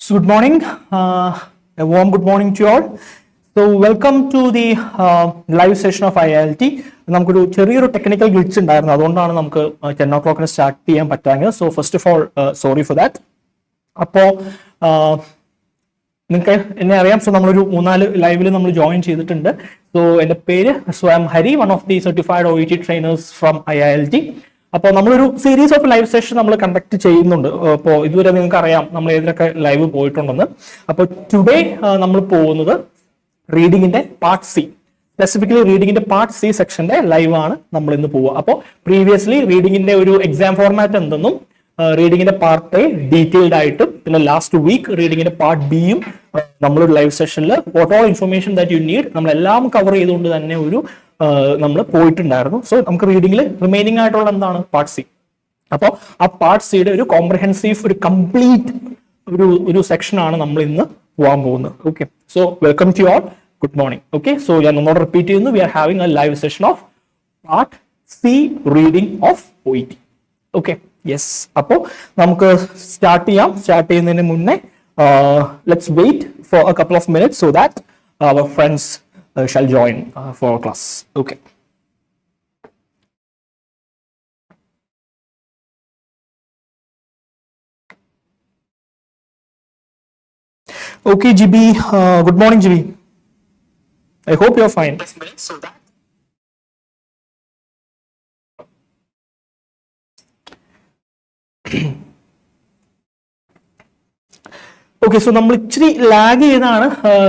So good morning, a warm good morning to you all. So welcome to the live session of IILT. നമുക്കൊരു ചെറിയൊരു technical glitch ഉണ്ടായിരുന്നു, അതുകൊണ്ടാണ് നമുക്ക് 10 o'clock start ചെയ്യാൻ പറ്റാഞ്ഞത്. So first of all sorry for that. അപ്പോൾ നിങ്ങൾക്ക് എന്നെ അറിയാം. സോ നമ്മളൊരു 3-4 ലൈവിൽ നമ്മൾ ജോയിൻ ചെയ്തിട്ടുണ്ട്. സോ എൻ്റെ പേര് Mr.Hari, one of the certified OET trainers from IILT. അപ്പോൾ നമ്മളൊരു സീരീസ് ഓഫ് ലൈവ് സെഷൻ നമ്മൾ കണ്ടക്ട് ചെയ്യുന്നുണ്ട്. അപ്പോൾ ഇതുവരെ നിങ്ങൾക്ക് അറിയാം നമ്മൾ ഏതിലൊക്കെ ലൈവ് പോയിട്ടുണ്ടെന്ന്. അപ്പോൾ ടുഡേ നമ്മൾ പോകുന്നത് റീഡിങ്ങിന്റെ പാർട്ട് സി, സ്പെസിഫിക്കലി റീഡിങ്ങിന്റെ പാർട്ട് സി സെക്ഷന്റെ ലൈവ് ആണ് നമ്മൾ ഇന്ന് പോവുക. അപ്പോൾ പ്രീവിയസ്ലി റീഡിങ്ങിന്റെ ഒരു എക്സാം ഫോർമാറ്റ് എന്തെന്നും റീഡിങ്ങിന്റെ പാർട്ട് എ ഡീറ്റെയിൽഡ് ആയിട്ടും പിന്നെ ലാസ്റ്റ് വീക്ക് റീഡിങ്ങിന്റെ പാർട്ട് ബിയും നമ്മളൊരു ലൈവ് സെഷനിൽ what all information that you need നമ്മളെല്ലാം കവർ ചെയ്തുകൊണ്ട് തന്നെ ഒരു നമ്മൾ പോയിട്ടുണ്ടായിരുന്നു. സോ നമുക്ക് റീഡിംഗിൽ റിമൈനിങ് ആയിട്ടുള്ള എന്താണ് പാർട്ട് സി. അപ്പോൾ ആ പാർട്ട് സിയുടെ ഒരു കോംപ്രഹെൻസീവ് ഒരു കംപ്ലീറ്റ് ഒരു സെക്ഷനാണ് നമ്മൾ ഇന്ന് പോകാൻ പോകുന്നത്. Okay, so welcome to all, good morning. Okay, so ഞാൻ ഒന്നോട് റിപ്പീറ്റ് ചെയ്യുന്നു, we are having a live session of part C reading of OET. Okay, yes. അപ്പോൾ നമുക്ക് സ്റ്റാർട്ട് ചെയ്യാം. സ്റ്റാർട്ട് ചെയ്യുന്നതിന് മുന്നേ let's wait for a couple of minutes so that our friends shall join for class. Okay. Okay, GB. Good morning, GB. I hope you're fine. So that. Okay, so നമ്മൾ ഇച്ചിരി lag ചെയ്താണ്,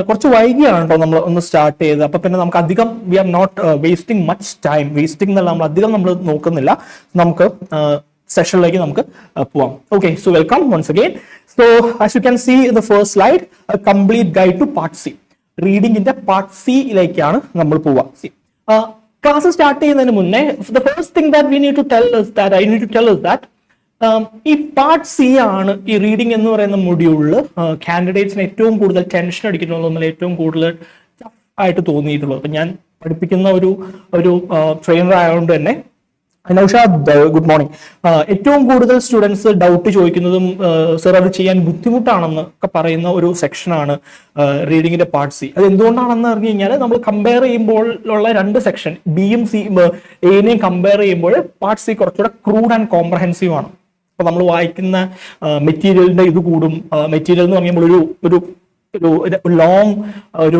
കുറച്ച് വൈകിയാണ് കേട്ടോ നമ്മൾ ഒന്ന് സ്റ്റാർട്ട് ചെയ്തത്. അപ്പൊ പിന്നെ നമുക്ക് അധികം we are not wasting much time. Wasting എന്നല്ല, നമ്മൾ അധികം നമ്മൾ നോക്കുന്നില്ല. നമുക്ക് സെഷനിലേക്ക് നമുക്ക് പോവാം. Okay, so welcome once again. So as you can see in the first slide, a complete guide to part C. റീഡിങ്ങിന്റെ പാർട്ട് സിയിലേക്കാണ് നമ്മൾ പോവുക. ക്ലാസ് സ്റ്റാർട്ട് ചെയ്യുന്നതിന് മുന്നേ the first thing that we need to tell is that I need to tell is that ഈ part C ആണ് ഈ reading എന്ന് പറയുന്ന മൊഡ്യൂളിൽ കാൻഡിഡേറ്റ്സിന് ഏറ്റവും കൂടുതൽ ടെൻഷൻ അടിക്കുന്നുള്ളത്, നമ്മൾ ഏറ്റവും കൂടുതൽ ടഫ് ആയിട്ട് തോന്നിയിട്ടുള്ളത്. അപ്പൊ ഞാൻ പഠിപ്പിക്കുന്ന ഒരു ട്രെയിനർ ആയതുകൊണ്ട് തന്നെ നൗഷാദ്, ഗുഡ് മോർണിംഗ്. ഏറ്റവും കൂടുതൽ സ്റ്റുഡൻസ് ഡൗട്ട് ചോദിക്കുന്നതും സർ അത് ചെയ്യാൻ ബുദ്ധിമുട്ടാണെന്ന് ഒക്കെ പറയുന്ന ഒരു സെക്ഷനാണ് റീഡിങ്ങിന്റെ പാർട്ട് സി. അത് എന്തുകൊണ്ടാണെന്ന് പറഞ്ഞു കഴിഞ്ഞാൽ നമ്മൾ കമ്പയർ ചെയ്യുമ്പോൾ ഉള്ള രണ്ട് സെക്ഷൻ ബിയും എനെയും കമ്പയർ ചെയ്യുമ്പോൾ പാർട്ട് സി കുറച്ചുകൂടെ ക്രൂഡ് ആൻഡ് കോംപ്രഹെൻസീവ് ആണ്. അപ്പൊ നമ്മൾ വായിക്കുന്ന മെറ്റീരിയലിന്റെ ഇത് കൂടും. മെറ്റീരിയൽ എന്ന് പറയുമ്പോൾ ഒരു ലോങ് ഒരു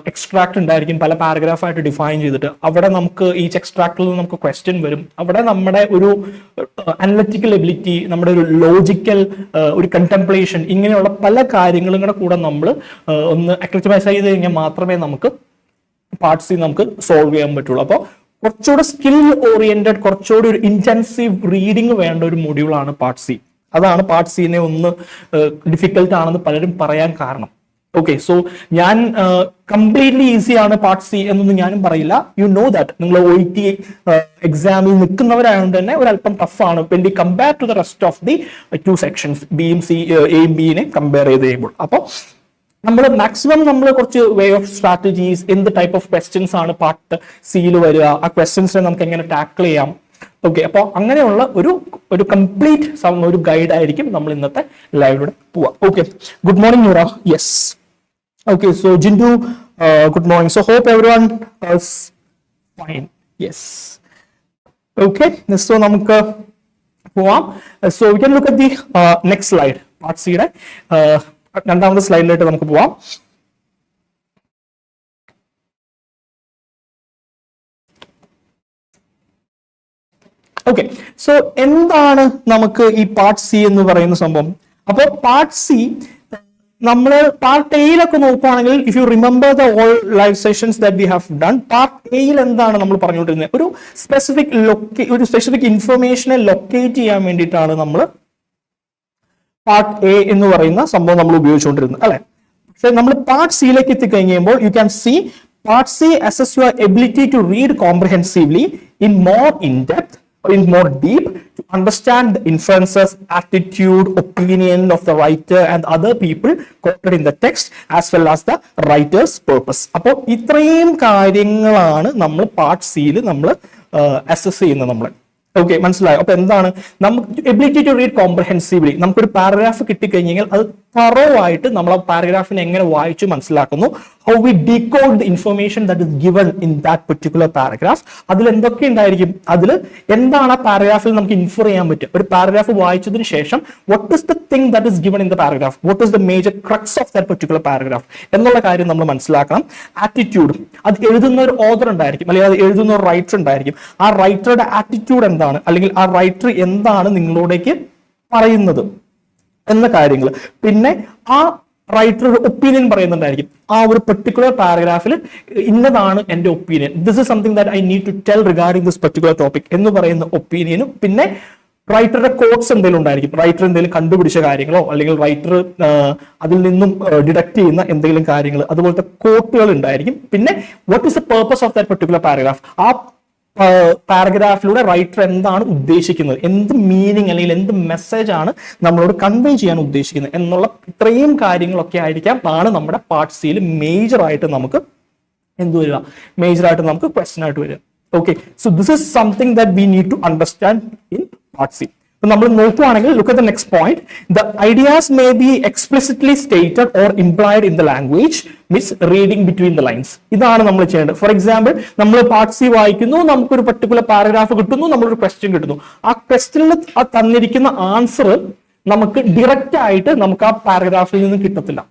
എക്സ്ട്രാക്ട് ഉണ്ടായിരിക്കും, പല പാരഗ്രാഫായിട്ട് ഡിഫൈൻ ചെയ്തിട്ട്. അവിടെ നമുക്ക് ഈച്ച് എക്സ്ട്രാക്റ്റിൽ നിന്ന് നമുക്ക് ക്വസ്റ്റ്യൻ വരും. അവിടെ നമ്മുടെ ഒരു അനലിറ്റിക്കൽ എബിലിറ്റി, നമ്മുടെ ഒരു ലോജിക്കൽ ഒരു കണ്ടംപ്ലേഷൻ, ഇങ്ങനെയുള്ള പല കാര്യങ്ങളും കൂടെ നമ്മൾ ഒന്ന് അക്ലിമൈസ് ചെയ്ത് കഴിഞ്ഞാൽ മാത്രമേ നമുക്ക് പാർട്ട് സി നമുക്ക് സോൾവ് ചെയ്യാൻ പറ്റുള്ളൂ. അപ്പോൾ കുറച്ചുകൂടെ സ്കിൽ ഓറിയന്റഡ്, കുറച്ചുകൂടി ഒരു ഇന്റൻസീവ് റീഡിങ് വേണ്ട ഒരു മൊഡ്യൂളാണ് പാർട്ട് സി. അതാണ് പാർട്ട് സിനെ ഒന്ന് ഡിഫിക്കൽട്ട് ആണെന്ന് പലരും പറയാൻ കാരണം. ഓക്കെ, സോ ഞാൻ കംപ്ലീറ്റ്ലി ഈസി ആണ് പാർട്ട് സി എന്നൊന്നും ഞാനും പറയില്ല. യു നോ ദാറ്റ് നിങ്ങൾ OET എക്സാമിൽ നിൽക്കുന്നവരായതുകൊണ്ട് തന്നെ ഒരല്പം ടഫാണ് when we compare to the rest of the 2 sections, ബിയും എയും ബിനെ കമ്പയർ ചെയ്ത് കഴിയുമ്പോൾ. അപ്പോൾ നമ്മൾ മാക്സിമം നമ്മൾ കുറച്ച് വേ ഓഫ് സ്ട്രാറ്റജീസ്, എന്ത് ടൈപ്പ് ഓഫ് ക്വസ്റ്റ്യൻസ് ആണ് പാർട്ട് സിയിൽ വരിക, ആ ക്വസ്റ്റ്യൻസിനെ നമുക്ക് എങ്ങനെ ടാക്കിൾ ചെയ്യാം. ഓക്കെ, അപ്പോൾ അങ്ങനെയുള്ള ഒരു കംപ്ലീറ്റ് ഒരു ഗൈഡ് ആയിരിക്കും നമ്മൾ ഇന്നത്തെ ലൈവിലൂടെ പോവാ. Okay, good morning Noora. Yes, okay, so Jindu, good morning. So hope everyone is fine. Yes, okay, so നമുക്ക് പോവാം. So we can look at the next slide. Part സിയുടെ രണ്ടാമത്തെ സ്ലൈഡിലേക്ക് നമുക്ക് പോവാം. ഓക്കെ, സോ എന്താണ് നമുക്ക് ഈ പാർട്ട് സി എന്ന് പറയുന്ന സംഭവം? അപ്പോൾ പാർട്ട് സി നമ്മൾ പാർട്ട് എയിലൊക്കെ നോക്കുകയാണെങ്കിൽ, if you remember the all live sessions that we have done, part എയിൽ എന്താണ് നമ്മൾ പറഞ്ഞുകൊണ്ടിരുന്നത്? ഒരു സ്പെസിഫിക് ഇൻഫർമേഷനെ ലൊക്കേറ്റ് ചെയ്യാൻ വേണ്ടിയിട്ടാണ് നമ്മൾ പാർട്ട് എ എന്ന് പറയുന്ന സംഭവം നമ്മൾ ഉപയോഗിച്ചുകൊണ്ടിരുന്നത്, അല്ലെ? പക്ഷെ നമ്മൾ പാർട്ട് സിയിലേക്ക് എത്തിക്കഴിഞ്ഞുമ്പോൾ you can see part C assess your ability to read comprehensively in more in depth, in more deep, to understand the inferences, attitude, opinion of the writer and other people quoted in the text, as well as the writer's purpose. അപ്പോൾ ഇത്രയും കാര്യങ്ങളാണ് നമ്മൾ part സിയിൽ നമ്മൾ assess ചെയ്യുന്നത്. നമ്മൾ okay, മനസ്സിലായോ? അപ്പൊ എന്താണ് നമുക്ക് എബിലിറ്റി ടു റീഡ് കോംപ്രഹെൻസീവ്ലി. നമുക്കൊരു പാരഗ്രാഫ് കിട്ടിക്കഴിഞ്ഞാൽ അത് തറവായിട്ട് നമ്മൾ ആ പാരഗ്രാഫിനെ എങ്ങനെ വായിച്ചു മനസ്സിലാക്കുന്നു, how we decode the information that is given in that particular paragraph. അതിൽ എന്തൊക്കെ ഉണ്ടായിരിക്കും, അതിൽ എന്താണ് ആ പാരഗ്രാഫിൽ നമുക്ക് ഇൻഫർ ചെയ്യാൻ പറ്റുക. ഒരു പാരഗ്രാഫ് വായിച്ചതിന് ശേഷം what is the thing that is given in the paragraph, what is the major crux of that particular paragraph എന്നുള്ള കാര്യം നമ്മൾ മനസ്സിലാക്കണം. ആറ്റിറ്റ്യൂഡ്, അത് എഴുതുന്ന ഒരു ഓഥർ ഉണ്ടായിരിക്കും, അല്ലെങ്കിൽ അത് എഴുതുന്ന ഒരു റൈറ്റർ ഉണ്ടായിരിക്കും. ആ റൈറ്ററുടെ ആറ്റിറ്റ്യൂഡ് എന്താണ്, അല്ലെങ്കിൽ ആ റൈറ്റർ എന്താണ് നിങ്ങളോടേക്ക് പറയുന്നത് എന്ന കാര്യങ്ങൾ. പിന്നെ ആ റൈറ്റർ ഒരു ഒപ്പീനിയൻ പറയുന്നുണ്ടായിരിക്കും. ആ ഒരു പെർട്ടിക്കുലർ പാരഗ്രാഫിൽ ഇന്നതാണ് എന്റെ opinion, this is something that I need to tell regarding this particular topic എന്ന് പറയുന്ന ഒപ്പീനിയനും. പിന്നെ റൈറ്ററുടെ കോട്ട്സ് എന്തെങ്കിലും ഉണ്ടായിരിക്കും, റൈറ്റർ എന്തെങ്കിലും കണ്ടുപിടിച്ച കാര്യങ്ങളോ അല്ലെങ്കിൽ റൈറ്റർ അതിൽ നിന്നും ഡിഡക്ട് ചെയ്യുന്ന എന്തെങ്കിലും കാര്യങ്ങൾ, അതുപോലത്തെ കോട്ടുകൾ ഉണ്ടായിരിക്കും. പിന്നെ what is the purpose of that particular paragraph, ആ പാരഗ്രാഫിലൂടെ റൈറ്റർ എന്താണ് ഉദ്ദേശിക്കുന്നത്, എന്ത് മീനിങ് അല്ലെങ്കിൽ എന്ത് മെസ്സേജ് ആണ് നമ്മളോട് കൺവേ ചെയ്യാൻ ഉദ്ദേശിക്കുന്നത് എന്നുള്ള ഇത്രയും കാര്യങ്ങളൊക്കെ ആണ് നമ്മുടെ പാർട്ട് സിയിൽ മേജറായിട്ട് നമുക്ക് എന്ത് വരിക, മേജറായിട്ട് നമുക്ക് ക്വസ്റ്റ്യൻ ആയിട്ട് വരിക. Okay, so this is something that we need to understand in part C. നമ്മൾ നോക്കുകയാണെങ്കിൽ look at the next point, the ideas may be explicitly stated or implied in the language, means reading between the lines. ഇതാണ് നമ്മൾ ചെയ്യേണ്ടത്. For example, നമ്മൾ part C വായിക്കുന്നു, നമുക്കൊരു particular paragraph കിട്ടുന്നു, നമ്മളൊരു ക്വസ്റ്റ്യൻ കിട്ടുന്നു. ആ ക്വസ്റ്റ്യനിൽ തന്നിരിക്കുന്ന ആൻസർ നമുക്ക് ഡയറക്റ്റ് ആയിട്ട് നമുക്ക് ആ പാരഗ്രാഫിൽ നിന്ന് കിട്ടത്തില്ല.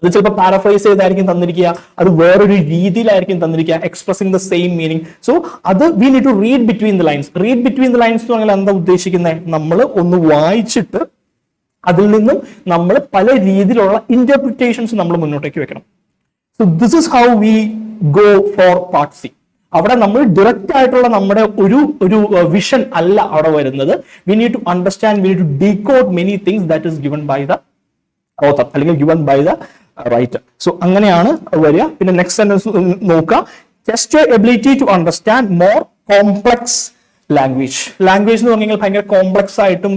അത് ചിലപ്പോൾ പാരഫ്രൈസ് ചെയ്തായിരിക്കും തന്നിരിക്കുക, അത് വേറൊരു രീതിയിലായിരിക്കും തന്നിരിക്കുക, expressing the same meaning. So അത് we need to read between the lines. Read between the lines എന്ന് പറഞ്ഞാൽ എന്താ ഉദ്ദേശിക്കുന്നത്, നമ്മൾ ഒന്ന് വായിച്ചിട്ട് അതിൽ നിന്നും നമ്മൾ പല രീതിയിലുള്ള ഇന്റർപ്രിറ്റേഷൻസ് നമ്മൾ മുന്നോട്ടേക്ക് വെക്കണം. So this is how we go for part C. അവിടെ നമ്മൾ ഡയറക്റ്റ് ആയിട്ടുള്ള നമ്മുടെ ഒരു വിഷൻ അല്ല അവിടെ വരുന്നത്. We need to understand, we need to decode many things that is given by the author അല്ലെങ്കിൽ given by the writer. So അങ്ങനെയാണ് വരിക. പിന്നെ നെക്സ്റ്റ് സെന്റൻസ് നോക്കുക, test your ability to understand more complex language. Language എന്ന് പറഞ്ഞാൽ ഭയങ്കര complex ആയിട്ടും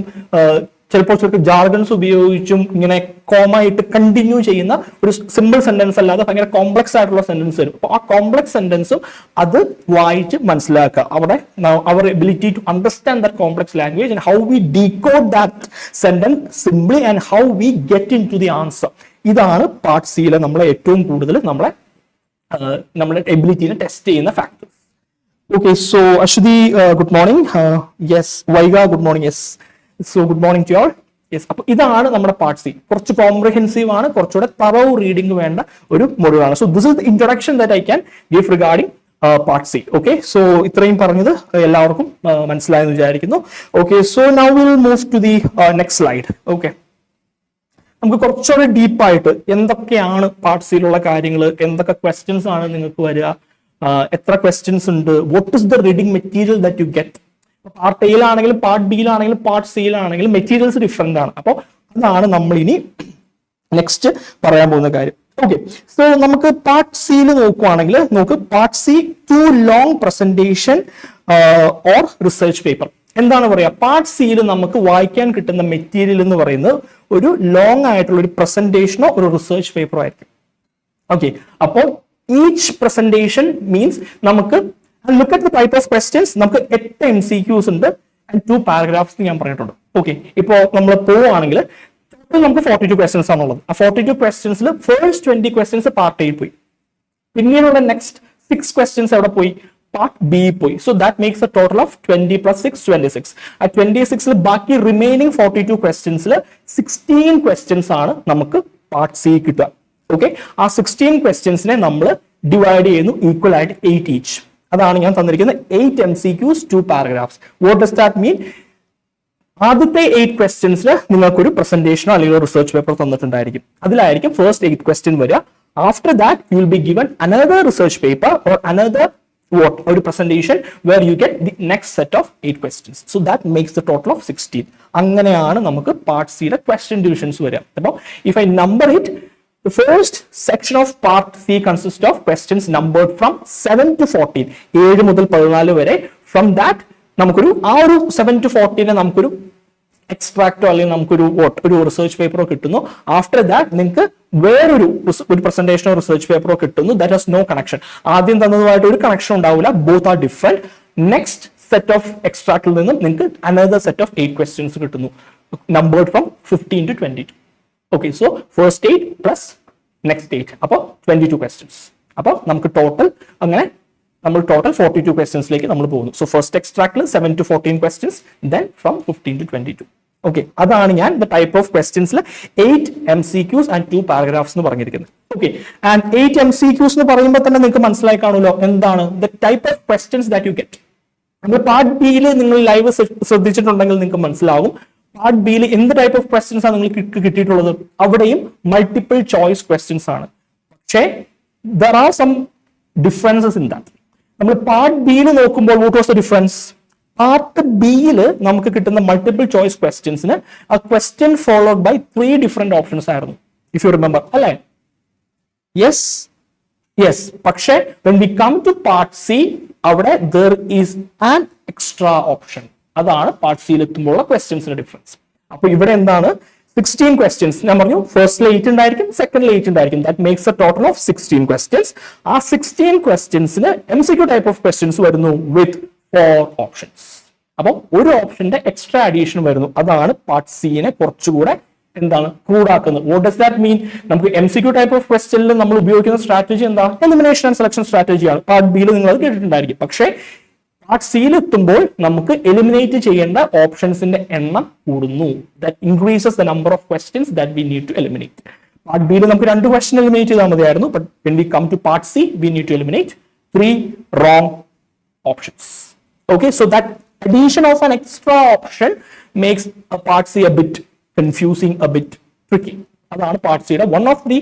ചിലപ്പോൾ ജാർഗൺസ് ഉപയോഗിച്ചും ഇങ്ങനെ കോമായിട്ട് കണ്ടിന്യൂ ചെയ്യുന്ന ഒരു സിമ്പിൾ സെന്റൻസ് അല്ലാതെ ഭയങ്കര കോംപ്ലക്സ് ആയിട്ടുള്ള സെന്റൻസ് വരും. അപ്പോൾ ആ കോംപ്ലക്സ് സെന്റൻസും അത് വായിച്ച് മനസ്സിലാക്കുക. അവിടെ അവർ ability to understand that complex language and how we decode that sentence simply and how we get into the answer. ഇതാണ് പാർട്ട് സിയിലെ നമ്മളെ ഏറ്റവും കൂടുതൽ നമ്മുടെ എബിലിറ്റിനെ ടെസ്റ്റ് ചെയ്യുന്ന factors. Okay, so Aswathi good morning. Yes, Vaiga good morning. Yes, so good morning to y'all. Yes, അപ്പൊ ഇതാണ് നമ്മുടെ പാർട്ട് സി. കുറച്ച് കോംപ്രിഹെൻസീവ് ആണ്, കുറച്ചുകൂടെ തറവ് റീഡിംഗ് വേണ്ട ഒരു മൊഡ്യൂൾ ആണ്. So this is the introduction that I can give regarding part C. Okay, so ഇത്രയും പറഞ്ഞത് എല്ലാവർക്കും മനസ്സിലായെന്ന് വിചാരിക്കുന്നു. Okay, so now will move to the next slide. Okay, നമുക്ക് കുറച്ചുകൂടെ ഡീപ്പായിട്ട് എന്തൊക്കെയാണ് പാർട്ട് സിയിലുള്ള കാര്യങ്ങൾ, എന്തൊക്കെ ക്വസ്റ്റ്യൻസ് ആണ് നിങ്ങൾക്ക് വരിക, എത്ര ക്വസ്റ്റ്യൻസ് ഉണ്ട്, what is the reading material that you get. Part എയിലാണെങ്കിലും പാർട്ട് ബിയിലാണെങ്കിലും പാർട്ട് സിയിലാണെങ്കിലും മെറ്റീരിയൽസ് ഡിഫറെന്റ് ആണ്. അപ്പോൾ അതാണ് നമ്മൾ ഇനി നെക്സ്റ്റ് പറയാൻ പോകുന്ന കാര്യം. ഓക്കെ, സോ നമുക്ക് പാർട്ട് സിയിൽ നോക്കുവാണെങ്കിൽ നമുക്ക് part C 2 long presentation or research paper. എന്താണ് പറയുക, പാർട്ട് സിയിൽ നമുക്ക് വായിക്കാൻ കിട്ടുന്ന മെറ്റീരിയൽ എന്ന് പറയുന്നത് ഒരു ലോങ് ആയിട്ടുള്ള ഒരു പ്രസന്റേഷനോ ഒരു റിസർച്ച് പേപ്പറോ ആയിരിക്കും. ഓക്കെ, അപ്പോൾ ഈച്ച് പ്രസന്റേഷൻ മീൻസ് നമുക്ക് look at the type of questions. നമുക്ക് 8 MCQs ഉണ്ട് ആൻഡ് 2 പാരഗ്രാഫ്സ് ഞാൻ പറഞ്ഞിട്ടുണ്ട്. ഓക്കെ, ഇപ്പോ നമ്മൾ പോവുകയാണെങ്കിൽ നമുക്ക് 42 ക്വസ്റ്റ്യൻസ് ആണുള്ളത്. ആ 42 ക്വസ്റ്റ്യൻസിൽ ഫസ്റ്റ് 20 ക്വസ്റ്റ്യൻസ് പാർട്ട് എയിൽ പോയി, പിന്നീടുള്ള നെക്സ്റ്റ് 6 ക്വസ്റ്റ്യൻസ് എവിടെ പോയി, പാർട്ട് ബി പോയി. So that makes A total of 20 + 6 26. ആ 26ൽ ബാക്കി റിമൈനിങ് 42 ക്വസ്റ്റ്യൻസിൽ 16 ക്വസ്റ്റ്യൻസ് ആണ് നമുക്ക് പാർട്ട് സി കിട്ടുക. ഓക്കെ, ആ 16 ക്വസ്റ്റ്യൻസിനെ നമ്മൾ ഡിവൈഡ് ചെയ്യുന്നു ഈക്വൽ ആയിട്ട് 8 ഈച്ച്. അതാണ് ഞാൻ തന്നിരിക്കുന്ന 8 MCQs 2 paragraphs. What does that മീൻ? ആദ്യത്തെ 8 ക്വസ്റ്റ്യൻസിൽ നിങ്ങൾക്കൊരു പ്രസന്റേഷനോ അല്ലെങ്കിൽ റിസർച്ച് പേപ്പർ തന്നിട്ടുണ്ടായിരിക്കും. അതിലായിരിക്കും ഫസ്റ്റ് 8 ക്വസ്റ്റ്യൻ വരിക. After that you will be given another research paper or another ഒരു presentation where you get the next set of 8 questions. So that makes the total of 16. അങ്ങനെയാണ് നമുക്ക് part സിയിലെ question divisions വരിക. അപ്പോൾ if I number it, the first section of part C consists of questions numbered from 7 to 14. 7 മുതൽ 14 വരെ. From that നമുക്കൊരു 7 to 14 നമുക്കൊരു എക്സ്ട്രാക്റ്റോ അല്ലെങ്കിൽ നമുക്കൊരു ഒരു റിസർച്ച് പേപ്പറോ കിട്ടുന്നു. ആഫ്റ്റർ ദാറ്റ് നിങ്ങൾക്ക് വേറൊരു പ്രസന്റേഷനോ റിസർച്ച് പേപ്പറോ കിട്ടുന്നു. That has no connection. ആദ്യം തന്നതുമായിട്ട് ഒരു കണക്ഷൻ ഉണ്ടാവില്ല. Both are different. Next set of എക്സ്ട്രാക്റ്റിൽ നിന്നും നിങ്ങൾക്ക് അനദർ സെറ്റ് ഓഫ് 8 ക്വസ്റ്റ്യൻസ് കിട്ടുന്നു, numbered from 15 to 22. Okay, so first 8 plus next 8, അപ്പോൾ 22 ക്വസ്റ്റ്യൻസ്. അപ്പോൾ നമുക്ക് ടോട്ടൽ അങ്ങനെ നമ്മൾ ടോട്ടൽ 42 ക്വസ്റ്റ്യൻസിലേക്ക് നമ്മൾ പോകുന്നു. സോ ഫസ്റ്റ് എക്സ്ട്രാക്റ്റിൽ 7 to 14 questions, then from 15 to 22. Okay, അതാണ് ഞാൻ ദ ടൈപ്പ് ഓഫ് ക്വസ്റ്റ്യൻസിൽ 8 MCQs and 2 paragraphs എന്ന് പറഞ്ഞിരിക്കുന്നത്. ഓക്കെ, ആൻഡ് 8 MCQs എന്ന് പറയുമ്പോൾ തന്നെ നിങ്ങൾക്ക് മനസ്സിലായി കാണുമല്ലോ എന്താണ് the type of questions that you get. നമ്മൾ പാർട്ട് ബിയിൽ നിങ്ങൾ ലൈവ് ശ്രദ്ധിച്ചിട്ടുണ്ടെങ്കിൽ നിങ്ങൾക്ക് മനസ്സിലാവും പാർട്ട് ബിയിൽ എന്ത് ടൈപ്പ് ഓഫ് ക്വസ്റ്റ്യൻസ് ആണ് നിങ്ങൾക്ക് കിട്ടിയിട്ടുള്ളത്. അവിടെയും മൾട്ടിപ്പിൾ ചോയ്സ് ക്വസ്റ്റ്യൻസ് ആണ്. പക്ഷേ there are some differences in that. നമ്മൾ പാർട്ട് ബിയിൽ നോക്കുമ്പോൾ what was the difference? Part ബിയിൽ നമുക്ക് കിട്ടുന്ന മൾട്ടിപ്പിൾ ചോയ്സ് ക്വസ്റ്റ്യൻസിന് ആ question followed by 3 different options ആയിരുന്നു, ഇഫ് യു റിമെമ്പർ, അല്ലേ? യെസ്. പക്ഷേ when we come to part C, അവിടെ there is an extra option. അതാണ് പാർട്ട് സിയിൽ എത്തുമ്പോഴുള്ള ക്വസ്റ്റ്യൻസിന്റെ ഡിഫറൻസ്. അപ്പൊ ഇവിടെ എന്താണ് 16 ക്വസ്റ്റ്യൻസ് ഞാൻ പറഞ്ഞു. ഫസ്റ്റിൽ 8 ഉണ്ടായിരിക്കും, സെക്കൻഡിൽ 8 ഉണ്ടായിരിക്കും. That makes A total of 16 questions. ആ 16 ക്വസ്റ്റ്യൻസിന് MCQ ടൈപ്പ് ഓഫ് ക്വസ്റ്റ്യൻസ് വരുന്നു വിത്ത് 4 ഓപ്ഷൻസ്. അപ്പം ഒരു ഓപ്ഷന്റെ എക്സ്ട്രാ അഡീഷൻ വരുന്നു. അതാണ് പാർട്ട് സിനെ കുറച്ചുകൂടെ എന്താണ് ക്രൂഡാക്കുന്നത്. What does that mean? നമുക്ക് MCQ ടൈപ്പ് ഓഫ് ക്വസ്റ്റ്യനിൽ നമ്മൾ ഉപയോഗിക്കുന്ന സ്ട്രാറ്റജി എന്താ? എലിമിനേഷൻ ആൻഡ് സെലക്ഷൻ സ്ട്രാറ്റജിയാണ്. പാർട്ട് ബിയിൽ നിങ്ങൾ അത് കേട്ടിട്ടുണ്ടായിരിക്കും. പക്ഷേ പാർട്ട് സിയിൽ എത്തുമ്പോൾ നമുക്ക് എലിമിനേറ്റ് ചെയ്യേണ്ട ഓപ്ഷൻസിന്റെ എണ്ണം കൂടുന്നു. That increases the number of questions that we need to eliminate. Part ബിയിൽ നമുക്ക് 2 ക്വസ്റ്റ്യൻ എലിമിനേറ്റ് ചെയ്താൽ മതിയായിരുന്നു. But when we come to part C we need to eliminate 3 wrong options. Okay, so that addition of an extra option makes a part C a bit confusing, a bit tricky. അതാണ് part സിയുടെ one of the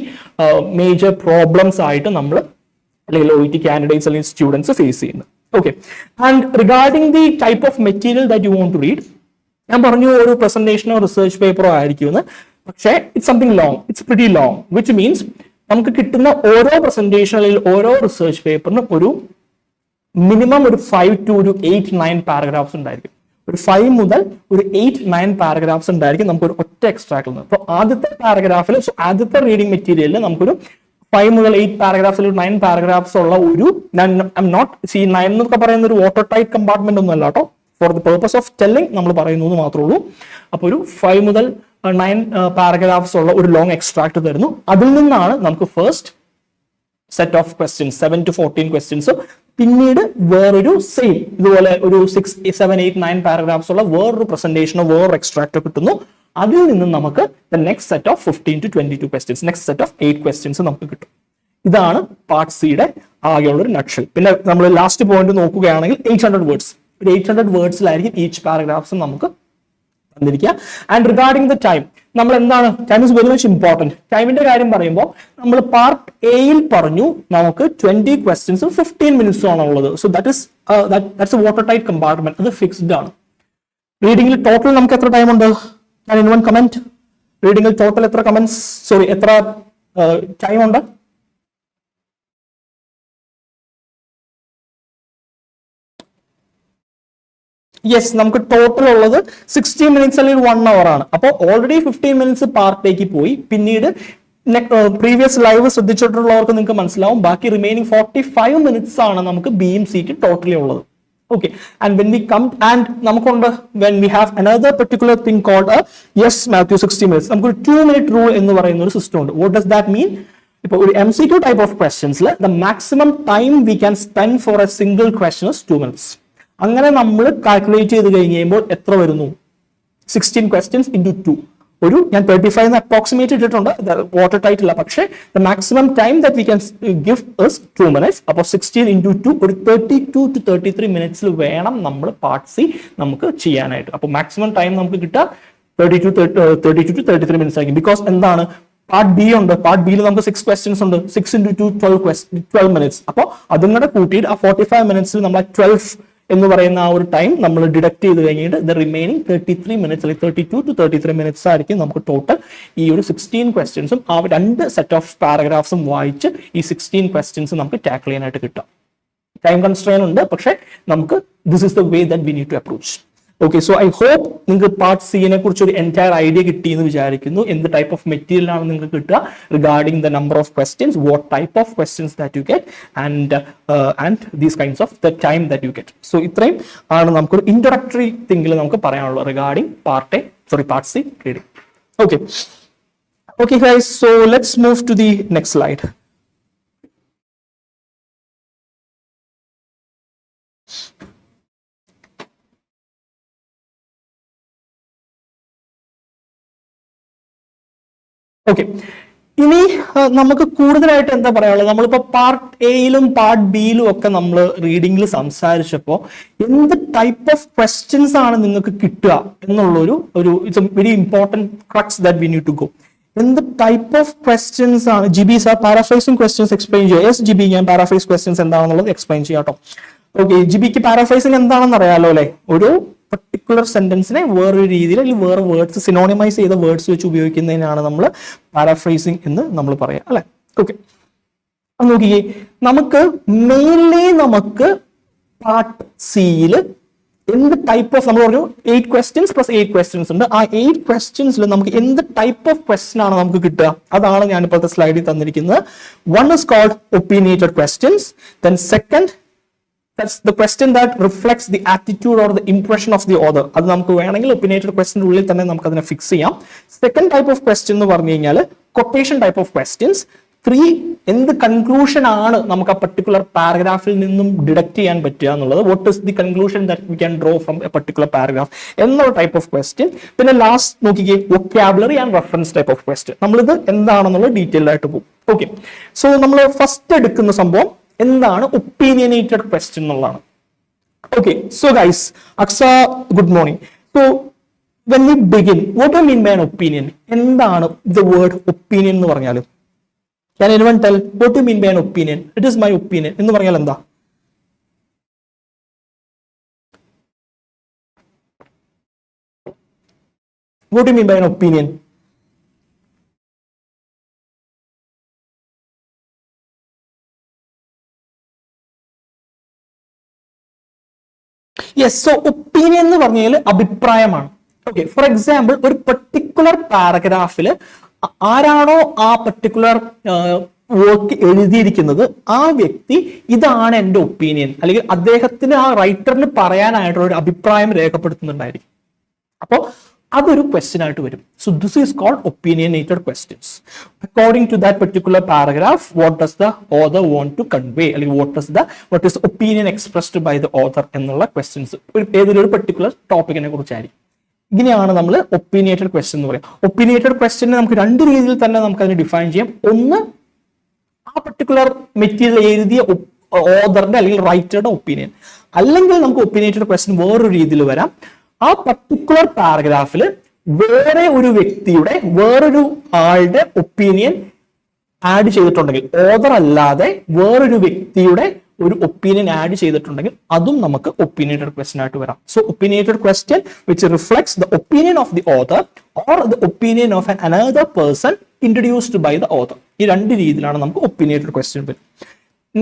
major problems ആയിട്ട് നമ്മൾ അല്ലെങ്കിൽ OET candidates അല്ലെങ്കിൽ students face ചെയ്യുന്നത്. Okay, and regarding the type of material that you want to read, ഞാൻ പറഞ്ഞു ഒരു പ്രസന്റേഷനോ റിസർച്ച് പേപ്പറോ ആയിരിക്കുമെന്ന്. പക്ഷേ it's something long, it's pretty long, which means നമുക്ക് കിട്ടുന്ന ഓരോ പ്രസന്റേഷൻ അല്ലെങ്കിൽ ഓരോ റിസർച്ച് പേപ്പറിനും ഒരു മിനിമം ഒരു 5 to 8-9 പാരഗ്രാഫ്സ് ഉണ്ടായിരിക്കും. ഒരു 5 മുതൽ ഒരു 8-9 പാരഗ്രാഫ്സ് ഉണ്ടായിരിക്കും നമുക്ക് ഒരു ഒറ്റ എക്സ്ട്രാക്റ്റിൽ നിന്ന്. അപ്പോൾ ആദ്യത്തെ പാരഗ്രാഫിൽ, ആദ്യത്തെ റീഡിംഗ് മെറ്റീരിയലിൽ നമുക്കൊരു 5 മുതൽ 8 പാരഗ്രാഫ്സ് അല്ലെങ്കിൽ 9 പാരഗ്രാഫ്സ് ഉള്ള ഒരു 9 എന്നൊക്കെ പറയുന്ന ഒരു വാട്ടർ ടൈറ്റ് കമ്പാർട്ട്മെന്റ് ഒന്നും അല്ല കേട്ടോ. For the purpose of telling നമ്മൾ പറയുന്നു എന്ന് മാത്രമേ ഉള്ളൂ. അപ്പോൾ ഒരു 5 മുതൽ 9 പാരഗ്രാഫ്സ് ഉള്ള ഒരു ലോങ് എക്സ്ട്രാക്ട് തരുന്നു. അതിൽ നിന്നാണ് നമുക്ക് first set of questions 7 to 14 questions, പിന്നീട് വേറൊരു സെയിം ഇതുപോലെ ഒരു 6, 7, 8, 9 പാരഗ്രാഫ്സ് ഉള്ള വേറൊരു പ്രസന്റേഷനോ വേറൊരു എക്സ്ട്രാക്റ്റോ കിട്ടുന്നു. അതിൽ നിന്ന് നമുക്ക് next set of 15 to 22 questions, next set of 8 questions നമുക്ക് കിട്ടും. ഇതാണ് പാർട്ട് സിയുടെ ആകെയുള്ള ഒരു നട്ട്ഷെൽ. പിന്നെ നമ്മൾ ലാസ്റ്റ് പോയിന്റ് നോക്കുകയാണെങ്കിൽ 800 വേർഡ്സ്, 800 വേർഡ്സിലായിരിക്കും ഈച്ച് പാരഗ്രാഫ്സ് നമുക്ക് തന്നിരിക്കുക. ആൻഡ് റിഗാർഡിംഗ് ദ ടൈം, നമ്മൾ എന്താണ്, time is very much important. ടൈമിന്റെ കാര്യം പറയുമ്പോൾ നമ്മൾ പാർട്ട് എയിൽ പറഞ്ഞു നമുക്ക് 20 ക്വസ്റ്റ്യൻസും 15 മിനിറ്റ്സും ആണ് ഉള്ളത്. So that's A water tight compartment, അത് ഫിക്സ്ഡ് ആണ്. റീഡിംഗിൽ ടോട്ടൽ നമുക്ക് എത്ര ടൈം ഉണ്ട്? ഞാൻ ഇൻ വൺ കമന്റ്, റീഡിംഗിൽ ടോട്ടൽ എത്ര കമന്റ്സ്, സോറി എത്ര ടൈം ഉണ്ട്? യെസ്, നമുക്ക് ടോട്ടൽ ഉള്ളത് 60 മിനിറ്റ്സ് അല്ലെങ്കിൽ 1 hour ആണ്. അപ്പോൾ ഓൾറെഡി 15 മിനിറ്റ്സ് പാർട്ടിലേക്ക് പോയി. പിന്നീട് പ്രീവിയസ് ലൈവ് ശ്രദ്ധിച്ചിട്ടുള്ളവർക്ക് നിങ്ങൾക്ക് മനസ്സിലാവും ബാക്കി റിമൈനിങ് 45 മിനിറ്റ്സ് ആണ് നമുക്ക് ബിയും സിക്കും ടോട്ടലി ഉള്ളത്. Okay, and when we come and നമുക്കുണ്ട് when we have another particular thing called a yes Matthew 60 minutes, നമുക്ക് ഒരു 2-minute rule എന്ന് പറയുന്ന ഒരു സിസ്റ്റം ഉണ്ട്. What does that mean? ഇപ്പോൾ ഒരു MCQ type of questions the maximum time we can spend for a single question is 2 minutes. അങ്ങനെ നമ്മൾ കാൽക്കുലേറ്റ് ചെയ്ത് കഴിയുമ്പോൾ എത്ര വരുന്നു? 16 questions into 2. ഒരു ഞാൻ 35 അപ്രോക്സിമേറ്റ് ഇട്ടിട്ടുണ്ട്, വാട്ടർ ടൈറ്റ് ഇല്ല. പക്ഷേ the maximum time that we can give is 2 minutes. അപ്പോൾ 16 into 2 ഒരു 32 to 33 മിനിറ്റ്സിൽ വേണം നമ്മൾ പാർട്ട് സി നമുക്ക് ചെയ്യാനായിട്ട്. അപ്പോൾ മാക്സിമം ടൈം നമുക്ക് കിട്ടുക 32 to 33 മിനിറ്റ്സ് ആയിരിക്കും. ബിക്കോസ് എന്താണ്, പാർട്ട് ബി ഉണ്ട്, പാർട്ട് ബിയിൽ നമുക്ക് 6 questions ഉണ്ട്, 6 into 2 12 minutes. അപ്പോൾ അതും കൂടെ കൂട്ടിയിട്ട് ആ 45 മിനിറ്റ്സിൽ നമ്മൾ 12 എന്ന് പറയുന്ന ആ ഒരു ടൈം നമ്മൾ ഡിഡക്ട് ചെയ്ത് കഴിഞ്ഞിട്ട് ദ റിമൈനിങ് 33 മിനിറ്റ്സ് അല്ലെങ്കിൽ 32 to 33 മിനിറ്റ്സ് ആയിരിക്കും നമുക്ക് ടോട്ടൽ ഈ ഒരു 16 ക്വസ്റ്റ്യൻസും ആ 2 സെറ്റ് ഓഫ് പാരഗ്രാഫ്സും വായിച്ച് ഈ 16 ക്വസ്റ്റ്യൻസ് നമുക്ക് ടാക്കിൾ ചെയ്യാനായിട്ട് കിട്ടും. ടൈം കൺസ്ട്രെയിൻ ഉണ്ട്, പക്ഷേ നമുക്ക് this is the way that we need to approach. Okay, so I hope നിങ്ങൾക്ക് പാർട്ട് സിനെ കുറിച്ച് ഒരു എൻറ്റയർ ഐഡിയ കിട്ടി എന്ന് വിചാരിക്കുന്നു. എന്ത് ടൈപ്പ് ഓഫ് മെറ്റീരിയൽ ആണ് നിങ്ങൾക്ക് കിട്ടുക regarding the number of questions, what type of questions that you get and these kinds of the time that you get. So ഇത്രയും ആണ് നമുക്കൊരു ഇൻട്രൊഡക്ടറി തിങ്കിൽ നമുക്ക് പറയാനുള്ളത് regarding part C reading. Okay. Okay guys, so let's move to the next slide. Okay, ഇനി നമുക്ക് കൂടുതലായിട്ട് എന്താ പറയാനുള്ളത്, നമ്മളിപ്പോ പാർട്ട് എയിലും പാർട്ട് ബിയിലും ഒക്കെ നമ്മൾ റീഡിംഗിൽ സംസാരിച്ചപ്പോൾ എന്ത് ടൈപ്പ് ഓഫ് ക്വസ്റ്റ്യൻസ് ആണ് നിങ്ങൾക്ക് കിട്ടുക എന്നുള്ളൊരു it's a very important crux that we need to go. എന്ത് ടൈപ്പ് ഓഫ് ക്വസ്റ്റ്യൻസ് ആണ് GB sir paraphrasing questions explain ചെയ്യുക. യെസ് ജിബി, ഞാൻ പാരാഫ്രൈസ് ക്വസ്റ്റ്യൻസ് എന്താണെന്നുള്ളത് എക്സ്പ്ലെയിൻ ചെയ്യാം കേട്ടോ. ഓക്കെ, ജിബിക്ക് പാരാഫ്രൈസിങ് എന്താണെന്ന് അറിയാലോ അല്ലെ? ഒരു പർട്ടിക്കുലർ സെന്റൻസിനെ വേറൊരു രീതിയിൽ അല്ലെങ്കിൽ വേറെ വേർഡ്സ് സിനോണിമൈസ് ചെയ്ത വേർഡ്സ് വെച്ച് ഉപയോഗിക്കുന്നതിനാണ് നമ്മൾ പാരാഫ്രൈസിങ് എന്ന് നമ്മൾ പറയാം അല്ലെ? ഓക്കെ, നോക്കിയേ, നമുക്ക് മെയിൻലി നമുക്ക് പാർട്ട് സിയിൽ എന്ത് ടൈപ്പ് ഓഫ്, നമ്മൾ പറഞ്ഞു 8 questions പ്ലസ് 8 questions ഉണ്ട്. ആ 8 questionsil നമുക്ക് എന്ത് ടൈപ്പ് ഓഫ് ക്വസ്റ്റ്യൻ ആണ് നമുക്ക് കിട്ടുക, അതാണ് ഞാൻ ഇപ്പോഴത്തെ സ്ലൈഡിൽ തന്നിരിക്കുന്നത്. One is called opinionated questions. Then second, that's the question that reflects the attitude or the impression of the author. അത് നമുക്ക് വേണമെങ്കിൽ opinionated question ഉള്ളിൽ തന്നെ നമുക്ക് അതിനെ ഫിക്സ് ചെയ്യാം. സെക്കൻഡ് ടൈപ്പ് ഓഫ് ക്വസ്റ്റ്യൻ എന്ന് പറഞ്ഞു കഴിഞ്ഞാൽ കൊട്ടേഷൻ ടൈപ്പ് ഓഫ് ക്വസ്റ്റ്യൻസ്. 3, എന്ത് കൺക്ലൂഷൻ ആണ് നമുക്ക് ആ പർട്ടിക്കുലർ പാരഗ്രാഫിൽ നിന്നും ഡിഡക്ട് ചെയ്യാൻ പറ്റുക എന്നുള്ളത്, what is the conclusion that we can draw from A particular paragraph എന്നുള്ള ടൈപ്പ് ഓഫ് ക്വസ്റ്റ്യൻ. പിന്നെ ലാസ്റ്റ് നോക്കിക്കേ, vocabulary and reference type of question. നമ്മളിത് എന്താണെന്നുള്ളത് ഡീറ്റെയിൽ ആയിട്ട് പോകും. ഓക്കെ, സോ നമ്മൾ ഫസ്റ്റ് എടുക്കുന്ന സംഭവം എന്താണ് ഒപ്പീനിയനേറ്റഡ് ക്വസ്റ്റ്യൻ എന്നുള്ളതാണ്. Okay, so guys, Aqsa good morning. So when we begin, what do you mean by an opinion? എന്താണ് the word opinion എന്ന് പറഞ്ഞാൽ? Can anyone tell what do you mean by an opinion? It is my opinion എന്ന് പറഞ്ഞാൽ എന്താ? What do you mean by an opinion? Yes, so opinion എന്ന് പറഞ്ഞാൽ അഭിപ്രായമാണ്. Okay, for example ഒരു പർട്ടിക്കുലർ പാരഗ്രാഫിൽ ആരാണോ ആ പർട്ടിക്കുലർ വർക്ക് എഴുതിയിരിക്കുന്നത് ആ വ്യക്തി ഇതാണ് എൻ്റെ ഒപ്പീനിയൻ, അല്ലെങ്കിൽ അദ്ദേഹത്തിന് ആ റൈറ്ററിന് പറയാനായിട്ടുള്ള ഒരു അഭിപ്രായം രേഖപ്പെടുത്തുന്നുണ്ടായിരിക്കും. അപ്പോൾ അതൊരു ക്വസ്റ്റ്യൻ ആയിട്ട് വരും. So this is called opinionated questions. According to that particular paragraph, what does the author want to convey, അല്ലെങ്കിൽ what is opinion expressed by the author എന്നുള്ള ക്വസ്റ്റ്യൻസ് ഏതൊരു പർട്ടിക്കുലർ ടോപ്പിക്കിനെ കുറിച്ചായിരിക്കും. ഇങ്ങനെയാണ് നമ്മൾ ഒപ്പീനിയേറ്റഡ് ക്വസ്റ്റ്യൻ എന്ന് പറയാം. ഒപ്പീനിയേറ്റഡ് ക്വസ്റ്റ്യനെ നമുക്ക് 2 രീതിയിൽ തന്നെ നമുക്ക് അതിനെ ഡിഫൈൻ ചെയ്യാം. ഒന്ന്, ആ പർട്ടിക്കുലർ മെറ്റീരിയൽ എഴുതിയ ഓഥറിന്റെ അല്ലെങ്കിൽ റൈറ്ററുടെ ഒപ്പീനിയൻ. അല്ലെങ്കിൽ നമുക്ക് ഒപ്പീനിയേറ്റഡ് ക്വസ്റ്റ്യൻ വേറൊരു രീതിയിൽ വരാം. ആ പർട്ടിക്കുലർ പാരഗ്രാഫിൽ വേറെ ഒരു വ്യക്തിയുടെ, വേറൊരു ആളുടെ ഒപ്പീനിയൻ ആഡ് ചെയ്തിട്ടുണ്ടെങ്കിൽ, ഓഥർ അല്ലാതെ വേറൊരു വ്യക്തിയുടെ ഒരു ഒപ്പീനിയൻ ആഡ് ചെയ്തിട്ടുണ്ടെങ്കിൽ അതും നമുക്ക് ഒപ്പീനിയേറ്റഡ് ക്വസ്റ്റ്യൻ ആയിട്ട് വരാം. So opinionated question which reflects the opinion of the author or the opinion of an another person introduced by the author. ഈ 2 രീതിയിലാണ് നമുക്ക് ഒപ്പീനിയേറ്റഡ് ക്വസ്റ്റ്യൻ വരും.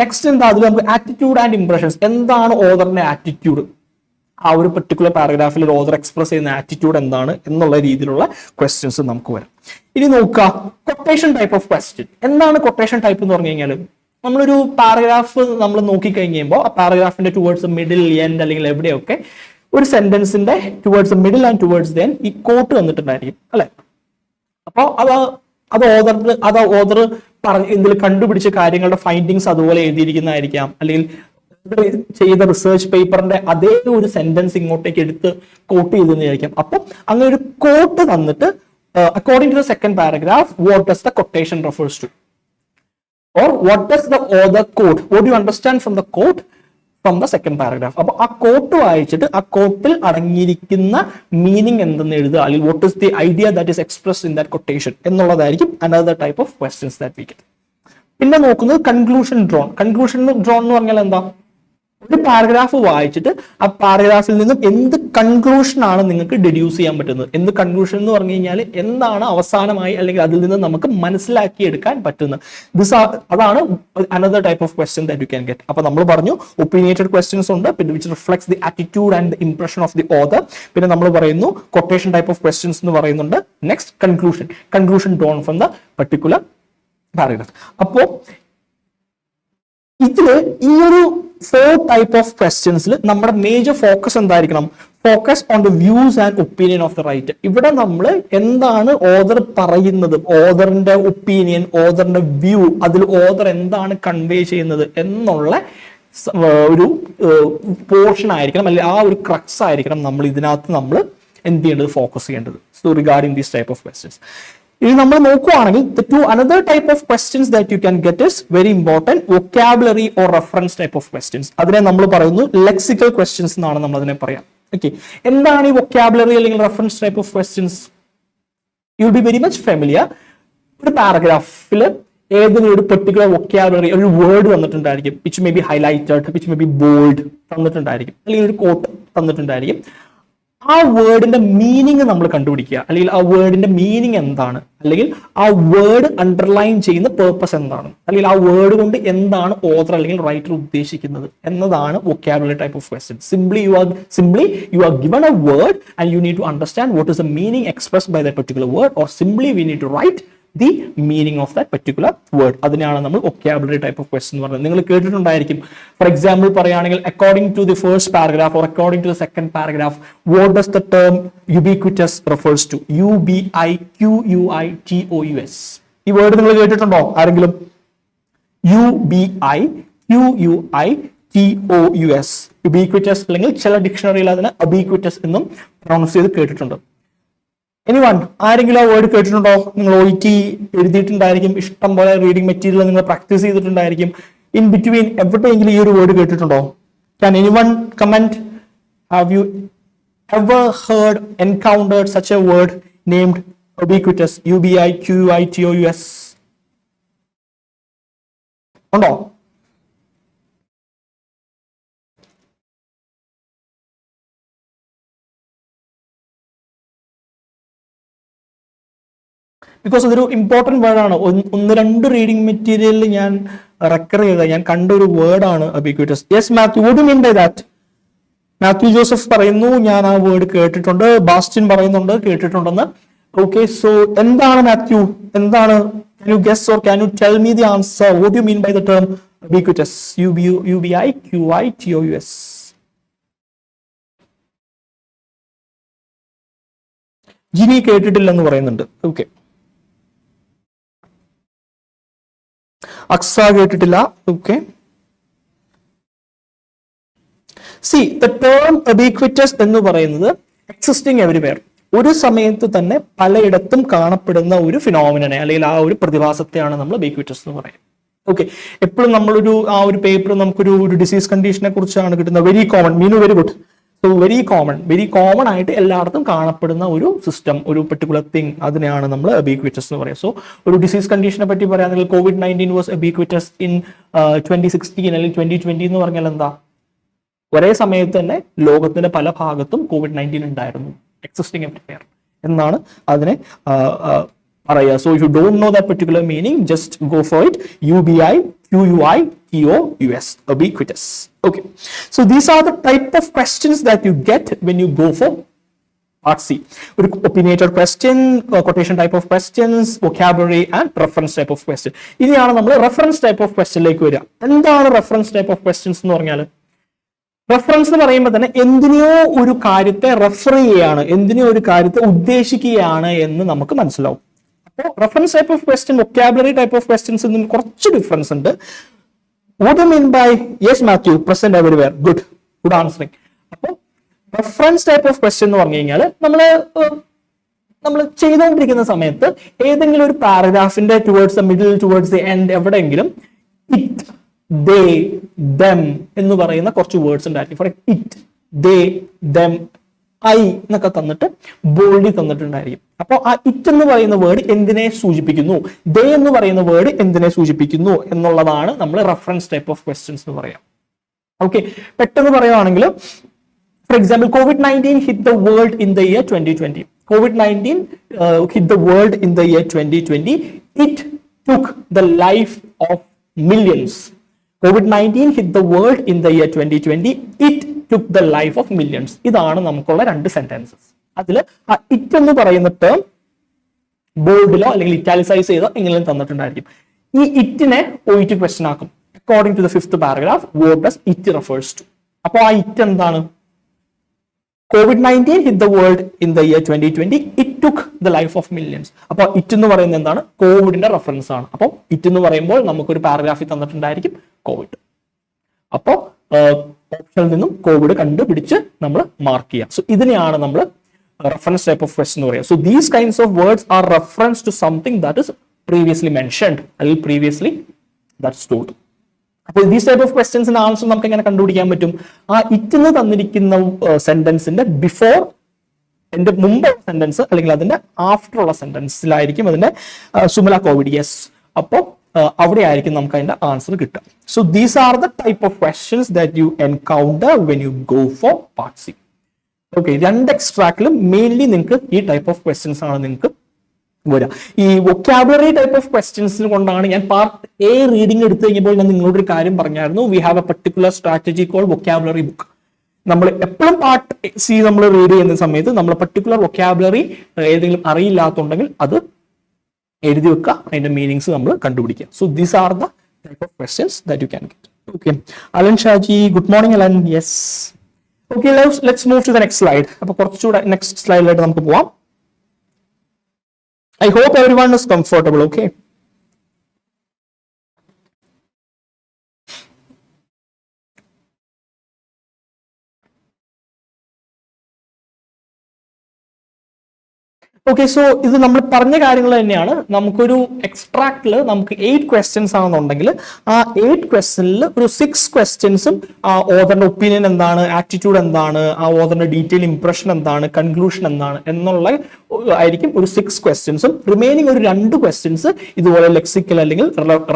നെക്സ്റ്റ് എന്താ, അതിൽ നമുക്ക് ആറ്റിറ്റ്യൂഡ് ആൻഡ് ഇംപ്രഷൻസ്. എന്താണ് ഓഥറിന്റെ ആറ്റിറ്റ്യൂഡ്, ആ ഒരു പർട്ടിക്കുലർ പാരഗ്രാഫിൽ ഒരു ഓഥർ എക്സ്പ്രസ് ചെയ്യുന്ന ആറ്റിറ്റ്യൂഡ് എന്താണ് എന്നുള്ള രീതിയിലുള്ള ക്വസ്റ്റ്യൻസ് നമുക്ക് വരും. ഇനി നോക്കുക, കൊട്ടേഷൻ ടൈപ്പ് ഓഫ് ക്വസ്റ്റ്യൻ. എന്താണ് കൊട്ടേഷൻ ടൈപ്പ് എന്ന് പറഞ്ഞു കഴിഞ്ഞാൽ, നമ്മളൊരു പാരഗ്രാഫ് നമ്മൾ നോക്കിക്കഴിഞ്ഞുമ്പോൾ ആ പാരഗ്രാഫിന്റെ ടുവേർഡ്സ് മിഡിൽ, എൻഡ് അല്ലെങ്കിൽ എവിടെയൊക്കെ ഒരു സെന്റൻസിന്റെ towards middle and towards the end ഈ കോട്ട് വന്നിട്ടുണ്ടായിരിക്കും അല്ലെ? അപ്പോൾ അത് ഓഥർ പറഞ്ഞ് ഇതിൽ കണ്ടുപിടിച്ച കാര്യങ്ങളുടെ ഫൈൻഡിങ്സ് അതുപോലെ എഴുതിയിരിക്കുന്നതായിരിക്കാം, അല്ലെങ്കിൽ ചെയ്ത റിസർച്ച് പേപ്പറിന്റെ അതേ ഒരു സെന്റൻസ് ഇങ്ങോട്ടേക്ക് എടുത്ത് കോട്ട് ചെയ്തെന്നായിരിക്കാം. അപ്പം അങ്ങനെ ഒരു കോട്ട് തന്നിട്ട് according to the second paragraph, what does the quotation refers to, or what does the author quote, what do you understand from the quote from the second paragraph? അപ്പോൾ ആ coat വായിച്ചിട്ട് ആ കോട്ടിൽ അടങ്ങിയിരിക്കുന്ന meaning എന്തെന്ന് എഴുതുക, അല്ലെങ്കിൽ what is the idea that is expressed in that quotation എന്നുള്ളതായിരിക്കും another type of questions that we get. പിന്നെ നോക്കുന്നത് കൺക്ലൂഷൻ ഡ്രോൺ. കൺക്ലൂഷൻ ഡ്രോൺ എന്ന് പറഞ്ഞാൽ എന്താ, ഒരു പാരഗ്രാഫ് വായിച്ചിട്ട് ആ പാരഗ്രാഫിൽ നിന്നും എന്ത് കൺക്ലൂഷൻ ആണ് നിങ്ങൾക്ക് ഡെഡ്യൂസ് ചെയ്യാൻ പറ്റുന്നത്. എന്ത് കൺക്ലൂഷൻ എന്ന് പറഞ്ഞു കഴിഞ്ഞാൽ എന്താണ് അവസാനമായി അല്ലെങ്കിൽ അതിൽ നിന്ന് നമുക്ക് മനസ്സിലാക്കിയെടുക്കാൻ പറ്റുന്നത്. അതാണ് another type of question that you can get. അപ്പൊ നമ്മൾ പറഞ്ഞു ഒപ്പീനിയേറ്റഡ് ക്വസ്റ്റ്യൻസ് ഉണ്ട്, പിന്നെ which reflects the attitude and the impression of the author. പിന്നെ നമ്മൾ പറയുന്നു കൊട്ടേഷൻ ടൈപ്പ് ഓഫ് ക്വസ്റ്റ്യൻസ് എന്ന് പറയുന്നുണ്ട്. Next conclusion drawn from the particular paragraph. അപ്പോ ഇതില് ഈ ഒരു 4 ടൈപ്പ് ഓഫ് ക്വസ്റ്റ്യൻസിൽ നമ്മുടെ മേജർ ഫോക്കസ് എന്തായിരിക്കണം? Focus on the views and opinion of the writer. ഇവിടെ നമ്മൾ എന്താണ് ഓതർ പറയുന്നത്, ഓതറിന്റെ ഒപ്പീനിയൻ, ഓതറിന്റെ വ്യൂ, അതിൽ ഓതർ എന്താണ് കൺവേ ചെയ്യുന്നത് എന്നുള്ള ഒരു പോർഷൻ ആയിരിക്കണം, അല്ലെങ്കിൽ ആ ഒരു ക്രക്സ് ആയിരിക്കണം നമ്മൾ ഇതിനകത്ത് നമ്മൾ എന്ത് ചെയ്യേണ്ടത്, ഫോക്കസ് ചെയ്യേണ്ടത്. So regarding these type of questions ഇനി നമ്മൾ നോക്കുകയാണെങ്കിൽ another type of questions that you can get is very important, vocabulary or reference type of questions. അതിനെ നമ്മൾ പറയുന്നു lexical questions എന്നാണ് നമ്മൾ അതിനെ പറയാം. ഓക്കെ, എന്താണ് ഈ vocabulary അല്ലെങ്കിൽ reference type of questions? You will be very much familiar. ഒരു പാരഗ്രാഫിൽ ഏതെങ്കിലും ഒരു പെർട്ടിക്കുലർ vocabulary, ഒരു വേർഡ് തന്നിട്ടുണ്ടായിരിക്കും, which may be highlighted, which may be bold തന്നിട്ടുണ്ടായിരിക്കും, അല്ലെങ്കിൽ ഒരു കോട്ട് തന്നിട്ടുണ്ടായിരിക്കും. ആ വേർഡിന്റെ മീനിങ് നമ്മൾ കണ്ടുപിടിക്കുക, അല്ലെങ്കിൽ ആ വേർഡിന്റെ മീനിങ് എന്താണ്, അല്ലെങ്കിൽ ആ വേർഡ് അണ്ടർലൈൻ ചെയ്യുന്ന പേർപ്പസ് എന്താണ്, അല്ലെങ്കിൽ ആ വേർഡ് കൊണ്ട് എന്താണ് ഓതർ അല്ലെങ്കിൽ റൈറ്റർ ഉദ്ദേശിക്കുന്നത് എന്നതാണ് vocabulary type of question. Simply you are given a word and you need to understand what is the meaning expressed by that particular word, or simply we need to write the meaning of that particular word. അതിനെയാണ് നമ്മൾ vocabulary type of question എന്ന് പറയുന്നത്. നിങ്ങൾ കേട്ടിട്ടുണ്ടായിരിക്കും, for example പറയുകയാണെങ്കിൽ according to the first paragraph or according to the second paragraph, what does the term ubiquitous refers to? ubiquitous. ഈ word നിങ്ങൾ കേട്ടിട്ടുണ്ടോ ആരെങ്കിലും? ubiquitous, ubiquitous, അല്ലെങ്കിൽ ചില ഡിക്ഷണറിയിൽ അതിനെ ubiquitous എന്നും പ്രൊനൗൺസ് ചെയ്ത് കേട്ടിട്ടുണ്ട്. എനിവൺ, ആരെങ്കിലും ആ വേർഡ് കേട്ടിട്ടുണ്ടോ? നിങ്ങൾ OET എഴുതിയിട്ടുണ്ടായിരിക്കും, ഇഷ്ടം പോലെ റീഡിംഗ് മെറ്റീരിയൽ നിങ്ങൾ പ്രാക്ടീസ് ചെയ്തിട്ടുണ്ടായിരിക്കും. ഇൻ ബിറ്റ്വീൻ എവിടെയെങ്കിലും ഈ ഒരു വേർഡ് കേട്ടിട്ടുണ്ടോ? Can anyone comment? Have you ever heard, encountered such a word named ubiquitous? ubiquitous ഉണ്ടോ? ബിക്കോസ് അതൊരു ഇമ്പോർട്ടൻറ്റ് വേർഡാണ്. 1-2 റീഡിംഗ് മെറ്റീരിയലിൽ ഞാൻ റെക്കർ ചെയ്ത, ഞാൻ കണ്ട ഒരു വേർഡാണ് ubiquitous. Yes Mathew, what do mean by that? Mathew Joseph പറയുന്നു ഞാൻ ആ വേർഡ് കേട്ടിട്ടുണ്ട്. ബാസ്റ്റിൻ പറയുന്നുണ്ട് കേട്ടിട്ടുണ്ടെന്ന്. ഓക്കെ, സോ എന്താണ് മാത്യു, എന്താണ്? Can you guess or can you tell me the answer? What do you mean by the term ubiquitous? ubiquitous. Jini കേട്ടിട്ടില്ലെന്ന് പറയുന്നുണ്ട്. Okay, അക്സ കേട്ടിട്ടില്ല. Okay, C the term ubiquitous എന്ന് പറയുന്നത് എക്സിസ്റ്റിംഗ് എവരിവെയർ, ഒരു സമയത്ത് തന്നെ പലയിടത്തും കാണപ്പെടുന്ന ഒരു ഫിനോമിനനെ അല്ലെങ്കിൽ ആ ഒരു പ്രതിഭാസത്തെയാണ് നമ്മൾ ubiquitous എന്ന് പറയുന്നത്. ഓക്കെ, എപ്പോഴും നമ്മളൊരു ആ ഒരു പേപ്പർ നമുക്കൊരു ഡിസീസ് കണ്ടീഷനെ കുറിച്ചാണ് കിട്ടുന്നത്. Very common, Meenu very good. So very common ആയിട്ട് എല്ലായിടത്തും കാണപ്പെടുന്ന ഒരു സിസ്റ്റം, ഒരു പെർട്ടിക്കുലർ തിങ്, അതിനെയാണ് നമ്മൾ ubiquitous എന്ന് പറയുക. സോ ഒരു ഡിസീസ് കണ്ടീഷനെ പറ്റി പറയുകയാണെങ്കിൽ COVID-19 വാസ് ubiquitous ഇൻ 2016 അല്ലെങ്കിൽ 2020 എന്ന് പറഞ്ഞാൽ എന്താ? ഒരേ സമയത്ത് തന്നെ ലോകത്തിന്റെ പല ഭാഗത്തും COVID-19 ഉണ്ടായിരുന്നു, എക്സിസ്റ്റിംഗ് എവരിവെയർ എന്നാണ് അതിനെ പറയുക. So you don't know that particular meaning, just go for it. ubiquitous, ubiquitous. Okay, so these are the type of questions that you get when you go for Part C. ഒരു opinionated question, quotation type of questions, vocabulary and reference type of question. ഇനിയാണ് നമ്മൾ reference type of questionലേക്ക് വരിക. എന്താണ് reference type of questions എന്ന് പറഞ്ഞാൽ? Reference എന്ന് പറയുമ്പോൾ തന്നെ എന്തിനെയോ ഒരു കാര്യത്തെ റെഫർ ചെയ്യാണ്, എന്തിനെയോ ഒരു കാര്യത്തെ ഉദ്ദേശിക്കുകയാണ് എന്ന് നമുക്ക് മനസ്സിലാവും. അപ്പോൾ reference type of question, vocabulary type of questions നിന്നും കുറച്ച് ഡിഫറൻസ് ഉണ്ട്. What do you mean by? Yes, Matthew, present everywhere. Good answering. അപ്പോൾ റെഫറൻസ് ടൈപ്പ് ഓഫ് ക്വസ്റ്റ്യൻ എന്ന് പറഞ്ഞു കഴിഞ്ഞാൽ നമ്മൾ ചെയ്തുകൊണ്ടിരിക്കുന്ന സമയത്ത് ഏതെങ്കിലും ഒരു പാരഗ്രാഫിന്റെ towards the middle, towards the end എവിടെയെങ്കിലും ഇറ്റ്, ദേ, ദം എന്ന് പറയുന്ന കുറച്ച് വേർഡ്സ് ഉണ്ടായിരിക്കും. For it, they, them, I എന്നൊക്കെ തന്നിട്ട് ബോൾഡി തന്നിട്ടുണ്ടായിരിക്കും. അപ്പോൾ ആ ഇറ്റ് എന്ന് പറയുന്ന വേർഡ് എന്തിനെ സൂചിപ്പിക്കുന്നു, ദേ എന്ന് പറയുന്ന വേർഡ് എന്തിനെ സൂചിപ്പിക്കുന്നു എന്നുള്ളതാണ് നമ്മൾ റെഫറൻസ് ടൈപ്പ് ഓഫ് ക്വസ്റ്റ്യൻസ് എന്ന് പറയാം. ഓക്കെ, പെട്ടെന്ന് പറയുവാണെങ്കിൽ for example, COVID-19 hit the world in the year 2020. COVID-19 hit the world in the year 2020. It took the life of millions. COVID-19 hit the world in the year 2020. It took the life of millions. ഇതാണ് നമുക്കുള്ള രണ്ട് sentences. അതിൽ ആ it എന്ന് പറയുന്ന term ബോൾഡിലോ അല്ലെങ്കിൽ ഇറ്റാലിസൈസ് ചെയ്തോ എങ്കിലും തന്നിട്ടുണ്ടായിരിക്കും. ഈ ഇറ്റിനെ OET ക്വസ്റ്റ്യൻ ആക്കും. According to the fifth paragraph, what does it refers to? അപ്പോൾ ആ ഇറ്റ് എന്താണ്? COVID-19 hit the world in the year 2020. It took the life of millions. അപ്പോൾ ഇറ്റ് എന്ന് പറയുന്നത് എന്താണ്? കോവിഡിന്റെ റെഫറൻസ് ആണ്. അപ്പോൾ ഇറ്റ് എന്ന് പറയുമ്പോൾ നമുക്കൊരു പാരഗ്രാഫിൽ തന്നിട്ടുണ്ടായിരിക്കും കോവിഡ്. അപ്പോൾ ഓപ്ഷനിൽ നിന്നും കോവിഡ് കണ്ടുപിടിച്ച് നമ്മൾ മാർക്ക് ചെയ്യാം. സോ ഇതിനെയാണ് നമ്മൾ റെഫറൻസ് ടൈപ്പ് ഓഫ് ക്വസ്റ്റ്യൻ എന്ന് പറയുക. So these kinds of words are reference to something that is previously mentioned അല്ലെങ്കിൽ പ്രീവിയസ്ലി ദാറ്റ്സ് ടോൾഡ്. അപ്പോൾ ദീസ് ടൈപ്പ് ഓഫ് ക്വസ്റ്റ്യൻസിന്റെ ആൻസർ നമുക്ക് എങ്ങനെ കണ്ടുപിടിക്കാൻ പറ്റും? ആ ഇറ്റ് തന്നിരിക്കുന്ന സെന്റൻസിന്റെ ബിഫോർ എന്റെ മുമ്പ് സെന്റൻസ് അല്ലെങ്കിൽ അതിന്റെ ആഫ്റ്റർ ഉള്ള സെന്റൻസിലായിരിക്കും അതിന്റെ സുമല കോവിഡ് യെസ്. അപ്പോൾ അവിടെ ആയിരിക്കും നമുക്ക് അതിന്റെ ആൻസർ കിട്ടുക. So these are the type of questions that U encounter when you go for part C. Okay, രണ്ട് എക്സ്ട്രാക്റ്റിലും മെയിൻലി നിങ്ങൾക്ക് ഈ ടൈപ്പ് ഓഫ് ക്വസ്റ്റ്യൻസ് ആണ് നിങ്ങൾക്ക് വരിക. ഈ വൊക്കാബുലറി ടൈപ്പ് ഓഫ് ക്വസ്റ്റ്യൻസിന് കൊണ്ടാണ് ഞാൻ പാർട്ട് എ റീഡിംഗ് എടുത്തു കഴിഞ്ഞപ്പോൾ ഞാൻ നിങ്ങളോടൊരു കാര്യം പറഞ്ഞായിരുന്നു. We have a particular strategy called vocabulary book. നമ്മൾ എപ്പോഴും പാർട്ട് സി നമ്മൾ റീഡ് ചെയ്യുന്ന സമയത്ത് നമ്മൾ പർട്ടിക്കുലർ വൊക്കാബുലറി ഏതെങ്കിലും അറിയില്ലാത്തുണ്ടെങ്കിൽ അത് എഴുതി വെക്കുക, അതിന്റെ മീനിങ്സ് നമ്മൾ കണ്ടുപിടിക്കുക. So these are the type of questions that you can get. Okay, Alan Shaji, good morning Alan. Yes. Okay, let's move to the next slide. അപ്പൊ കുറച്ചുകൂടെ നെക്സ്റ്റ് സ്ലൈഡിലായിട്ട് നമുക്ക് പോവാം. I hope everyone is comfortable. Okay. Okay, so ഇത് നമ്മൾ പറഞ്ഞ കാര്യങ്ങൾ തന്നെയാണ്. നമുക്കൊരു എക്സ്ട്രാക്റ്റിൽ നമുക്ക് 8 ക്വസ്റ്റ്യൻസ് ആണെന്നുണ്ടെങ്കിൽ ആ 8 ക്വസ്റ്റ്യനിൽ ഒരു 6 ക്വസ്റ്റ്യൻസും ആ ഓതറിന്റെ ഒപ്പീനിയൻ എന്താണ്, ആറ്റിറ്റ്യൂഡ് എന്താണ്, ആ ഓതറിന്റെ ഡീറ്റെയിൽ ഇംപ്രഷൻ എന്താണ്, കൺക്ലൂഷൻ എന്താണ് എന്നുള്ള ആയിരിക്കും ഒരു 6 ക്വസ്റ്റ്യൻസും. റിമൈനിങ് ഒരു 2 ക്വസ്റ്റ്യൻസ് ഇതുപോലെ ലെക്സിക്കൽ അല്ലെങ്കിൽ